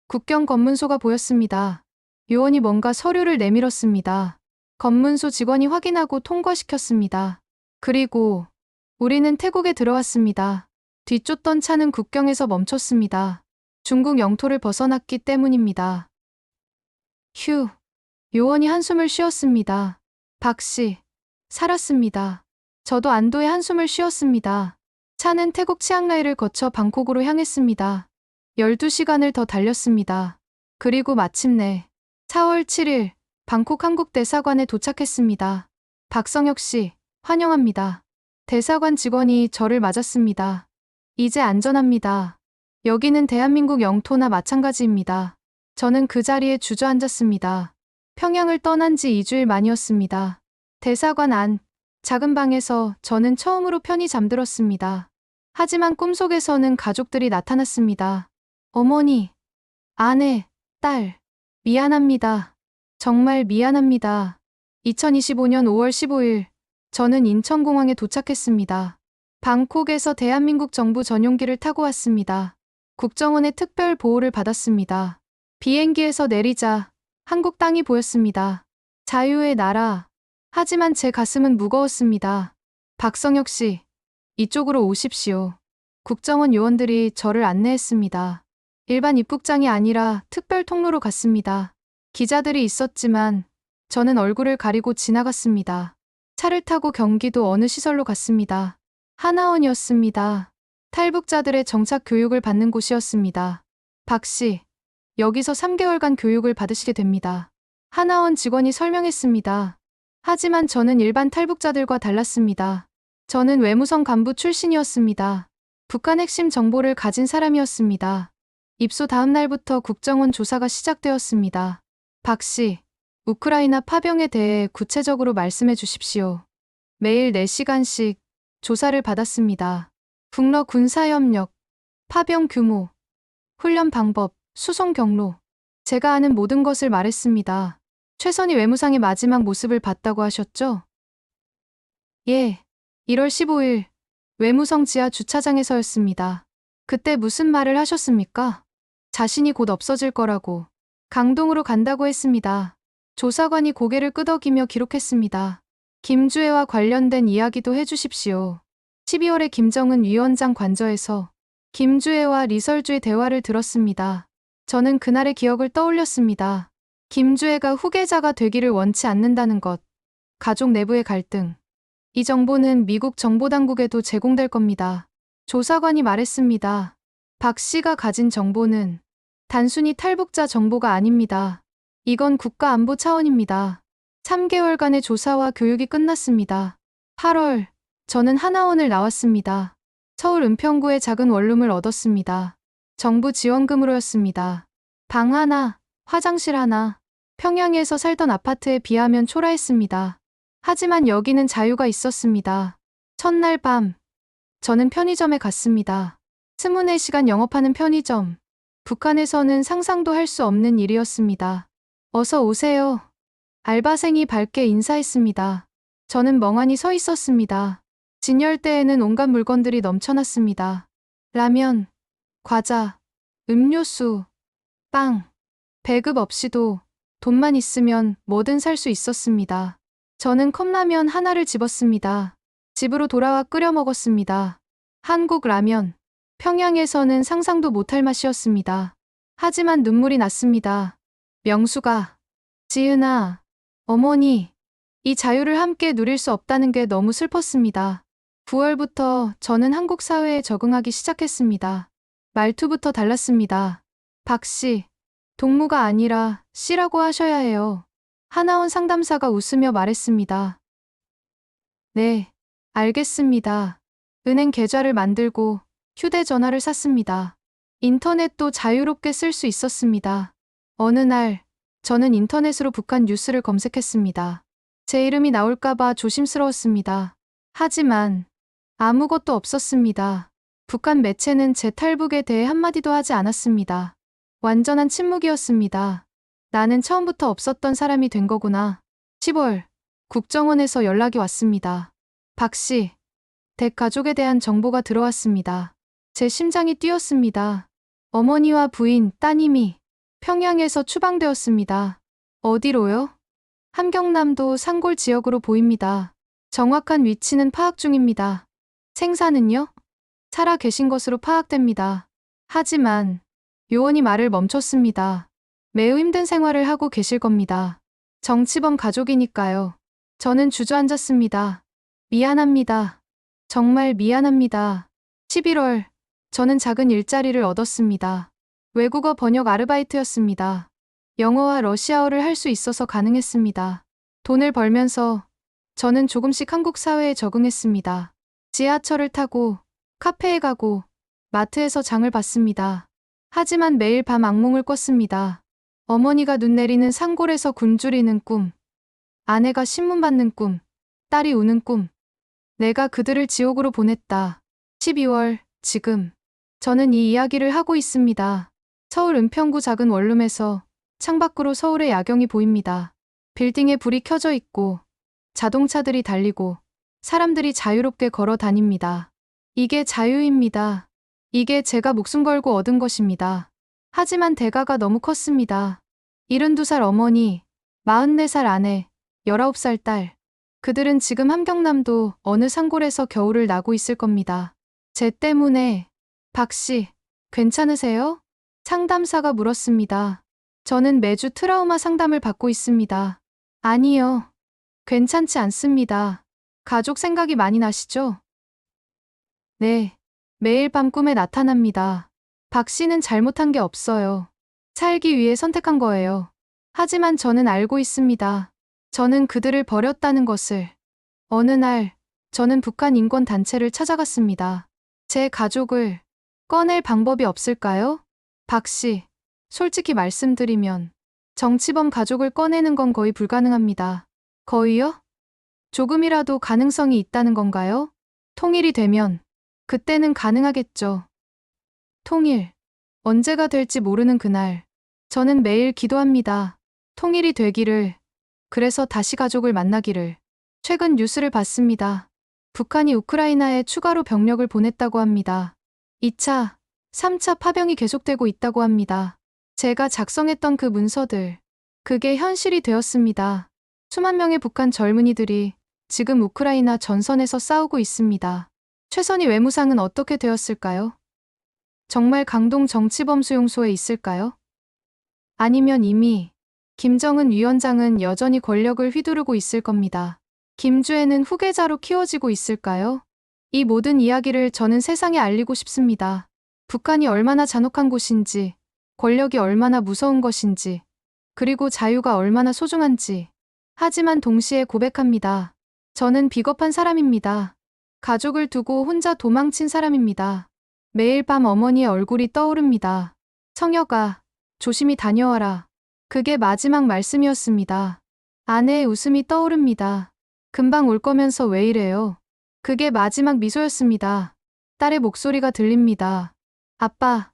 국경 검문소가 보였습니다. 요원이 뭔가 서류를 내밀었습니다. 검문소 직원이 확인하고 통과시켰습니다. 그리고 우리는 태국에 들어왔습니다. 뒤쫓던 차는 국경에서 멈췄습니다. 중국 영토를 벗어났기 때문입니다. 휴. 요원이 한숨을 쉬었습니다. 박 씨. 살았습니다. 저도 안도의 한숨을 쉬었습니다. 차는 태국 치앙라이를 거쳐 방콕으로 향했습니다. 12시간을 더 달렸습니다. 그리고 마침내 4월 7일 방콕 한국 대사관에 도착했습니다. 박성혁 씨, 환영합니다. 대사관 직원이 저를 맞았습니다. 이제 안전합니다. 여기는 대한민국 영토나 마찬가지입니다. 저는 그 자리에 주저앉았습니다. 평양을 떠난 지 2주일 만이었습니다. 대사관 안, 작은 방에서 저는 처음으로 편히 잠들었습니다. 하지만 꿈속에서는 가족들이 나타났습니다. 어머니, 아내, 딸, 미안합니다. 정말 미안합니다. 2025년 5월 15일, 저는 인천공항에 도착했습니다. 방콕에서 대한민국 정부 전용기를 타고 왔습니다. 국정원의 특별 보호를 받았습니다. 비행기에서 내리자 한국 땅이 보였습니다. 자유의 나라. 하지만 제 가슴은 무거웠습니다. 박성혁 씨, 이쪽으로 오십시오. 국정원 요원들이 저를 안내했습니다. 일반 입국장이 아니라 특별 통로로 갔습니다. 기자들이 있었지만 저는 얼굴을 가리고 지나갔습니다. 차를 타고 경기도 어느 시설로 갔습니다. 하나원이었습니다. 탈북자들의 정착 교육을 받는 곳이었습니다. 박 씨, 여기서 3개월간 교육을 받으시게 됩니다. 하나원 직원이 설명했습니다. 하지만 저는 일반 탈북자들과 달랐습니다. 저는 외무성 간부 출신이었습니다. 북한 핵심 정보를 가진 사람이었습니다. 입소 다음 날부터 국정원 조사가 시작되었습니다. 박 씨, 우크라이나 파병에 대해 구체적으로 말씀해 주십시오. 매일 4시간씩 조사를 받았습니다. 북러 군사협력, 파병 규모, 훈련 방법, 수송 경로. 제가 아는 모든 것을 말했습니다. 최선희 외무상의 마지막 모습을 봤다고 하셨죠? 예. 1월 15일 외무성 지하 주차장에서였습니다. 그때 무슨 말을 하셨습니까? 자신이 곧 없어질 거라고. 강동으로 간다고 했습니다. 조사관이 고개를 끄덕이며 기록했습니다. 김주애와 관련된 이야기도 해주십시오. 12월에 김정은 위원장 관저에서 김주애와 리설주의 대화를 들었습니다. 저는 그날의 기억을 떠올렸습니다. 김주애가 후계자가 되기를 원치 않는다는 것, 가족 내부의 갈등. 이 정보는 미국 정보당국에도 제공될 겁니다. 조사관이 말했습니다. 박 씨가 가진 정보는 단순히 탈북자 정보가 아닙니다. 이건 국가안보 차원입니다. 3개월간의 조사와 교육이 끝났습니다. 8월, 저는 하나원을 나왔습니다. 서울 은평구의 작은 원룸을 얻었습니다. 정부 지원금으로였습니다. 방 하나, 화장실 하나. 평양에서 살던 아파트에 비하면 초라했습니다. 하지만 여기는 자유가 있었습니다. 첫날 밤, 저는 편의점에 갔습니다. 24시간 영업하는 편의점. 북한에서는 상상도 할 수 없는 일이었습니다. 어서 오세요. 알바생이 밝게 인사했습니다. 저는 멍하니 서 있었습니다. 진열대에는 온갖 물건들이 넘쳐났습니다. 라면, 과자, 음료수, 빵. 배급 없이도 돈만 있으면 뭐든 살 수 있었습니다. 저는 컵라면 하나를 집었습니다. 집으로 돌아와 끓여 먹었습니다. 한국 라면. 평양에서는 상상도 못할 맛이었습니다. 하지만 눈물이 났습니다. 명수가, 지은아, 어머니, 이 자유를 함께 누릴 수 없다는 게 너무 슬펐습니다. 9월부터 저는 한국 사회에 적응하기 시작했습니다. 말투부터 달랐습니다. 박 씨, 동무가 아니라 씨라고 하셔야 해요. 하나원 상담사가 웃으며 말했습니다. 네, 알겠습니다. 은행 계좌를 만들고 휴대전화를 샀습니다. 인터넷도 자유롭게 쓸 수 있었습니다. 어느 날, 저는 인터넷으로 북한 뉴스를 검색했습니다. 제 이름이 나올까봐 조심스러웠습니다. 하지만 아무것도 없었습니다. 북한 매체는 제 탈북에 대해 한마디도 하지 않았습니다. 완전한 침묵이었습니다. 나는 처음부터 없었던 사람이 된 거구나. 10월, 국정원에서 연락이 왔습니다. 박 씨, 댁 가족에 대한 정보가 들어왔습니다. 제 심장이 뛰었습니다. 어머니와 부인, 따님이 평양에서 추방되었습니다. 어디로요? 함경남도 산골 지역으로 보입니다. 정확한 위치는 파악 중입니다. 생사는요? 살아 계신 것으로 파악됩니다. 하지만 요원이 말을 멈췄습니다. 매우 힘든 생활을 하고 계실 겁니다. 정치범 가족이니까요. 저는 주저앉았습니다. 미안합니다. 정말 미안합니다. 11월, 저는 작은 일자리를 얻었습니다. 외국어 번역 아르바이트였습니다. 영어와 러시아어를 할 수 있어서 가능했습니다. 돈을 벌면서 저는 조금씩 한국 사회에 적응했습니다. 지하철을 타고 카페에 가고 마트에서 장을 봤습니다. 하지만 매일 밤 악몽을 꿨습니다. 어머니가 눈 내리는 산골에서 굶주리는 꿈, 아내가 신문 받는 꿈, 딸이 우는 꿈. 내가 그들을 지옥으로 보냈다. 12월, 지금 저는 이 이야기를 하고 있습니다. 서울 은평구 작은 원룸에서 창밖으로 서울의 야경이 보입니다. 빌딩에 불이 켜져 있고 자동차들이 달리고 사람들이 자유롭게 걸어 다닙니다. 이게 자유입니다. 이게 제가 목숨 걸고 얻은 것입니다. 하지만 대가가 너무 컸습니다. 72살 어머니, 44살 아내, 19살 딸. 그들은 지금 함경남도 어느 산골에서 겨울을 나고 있을 겁니다. 쟤 때문에. 박 씨, 괜찮으세요? 상담사가 물었습니다. 저는 매주 트라우마 상담을 받고 있습니다. 아니요. 괜찮지 않습니다. 가족 생각이 많이 나시죠? 네. 매일 밤 꿈에 나타납니다. 박 씨는 잘못한 게 없어요. 살기 위해 선택한 거예요. 하지만 저는 알고 있습니다. 저는 그들을 버렸다는 것을. 어느 날, 저는 북한 인권단체를 찾아갔습니다. 제 가족을 꺼낼 방법이 없을까요? 박 씨, 솔직히 말씀드리면 정치범 가족을 꺼내는 건 거의 불가능합니다. 거의요? 조금이라도 가능성이 있다는 건가요? 통일이 되면 그때는 가능하겠죠. 통일. 언제가 될지 모르는 그날. 저는 매일 기도합니다. 통일이 되기를. 그래서 다시 가족을 만나기를. 최근 뉴스를 봤습니다. 북한이 우크라이나에 추가로 병력을 보냈다고 합니다. 2차, 3차 파병이 계속되고 있다고 합니다. 제가 작성했던 그 문서들. 그게 현실이 되었습니다. 수만 명의 북한 젊은이들이 지금 우크라이나 전선에서 싸우고 있습니다. 최선희 외무상은 어떻게 되었을까요? 정말 강동 정치범 수용소에 있을까요? 아니면 이미 김정은 위원장은 여전히 권력을 휘두르고 있을 겁니다. 김주애는 후계자로 키워지고 있을까요? 이 모든 이야기를 저는 세상에 알리고 싶습니다. 북한이 얼마나 잔혹한 곳인지, 권력이 얼마나 무서운 것인지, 그리고 자유가 얼마나 소중한지. 하지만 동시에 고백합니다. 저는 비겁한 사람입니다. 가족을 두고 혼자 도망친 사람입니다. 매일 밤 어머니의 얼굴이 떠오릅니다. 성혁아, 조심히 다녀와라. 그게 마지막 말씀이었습니다. 아내의 웃음이 떠오릅니다. 금방 올 거면서 왜 이래요? 그게 마지막 미소였습니다. 딸의 목소리가 들립니다. 아빠,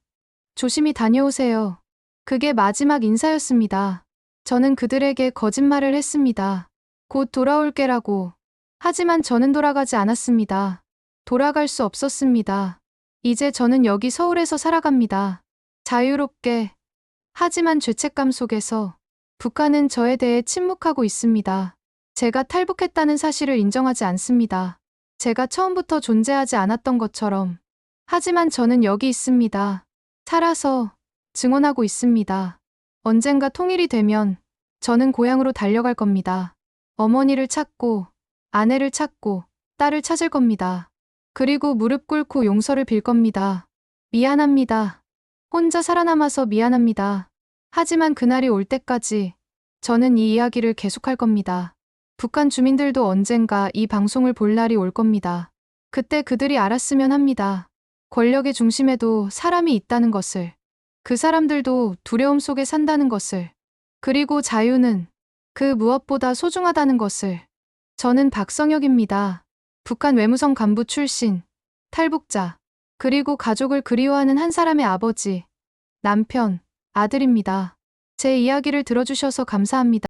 조심히 다녀오세요. 그게 마지막 인사였습니다. 저는 그들에게 거짓말을 했습니다. 곧 돌아올게라고. 하지만 저는 돌아가지 않았습니다. 돌아갈 수 없었습니다. 이제 저는 여기 서울에서 살아갑니다. 자유롭게. 하지만 죄책감 속에서 북한은 저에 대해 침묵하고 있습니다. 제가 탈북했다는 사실을 인정하지 않습니다. 제가 처음부터 존재하지 않았던 것처럼. 하지만 저는 여기 있습니다. 살아서 증언하고 있습니다. 언젠가 통일이 되면 저는 고향으로 달려갈 겁니다. 어머니를 찾고, 아내를 찾고, 딸을 찾을 겁니다. 그리고 무릎 꿇고 용서를 빌 겁니다. 미안합니다. 혼자 살아남아서 미안합니다. 하지만 그날이 올 때까지 저는 이 이야기를 계속할 겁니다. 북한 주민들도 언젠가 이 방송을 볼 날이 올 겁니다. 그때 그들이 알았으면 합니다. 권력의 중심에도 사람이 있다는 것을. 그 사람들도 두려움 속에 산다는 것을. 그리고 자유는 그 무엇보다 소중하다는 것을. 저는 박성혁입니다. 북한 외무성 간부 출신, 탈북자, 그리고 가족을 그리워하는 한 사람의 아버지, 남편, 아들입니다. 제 이야기를 들어주셔서 감사합니다.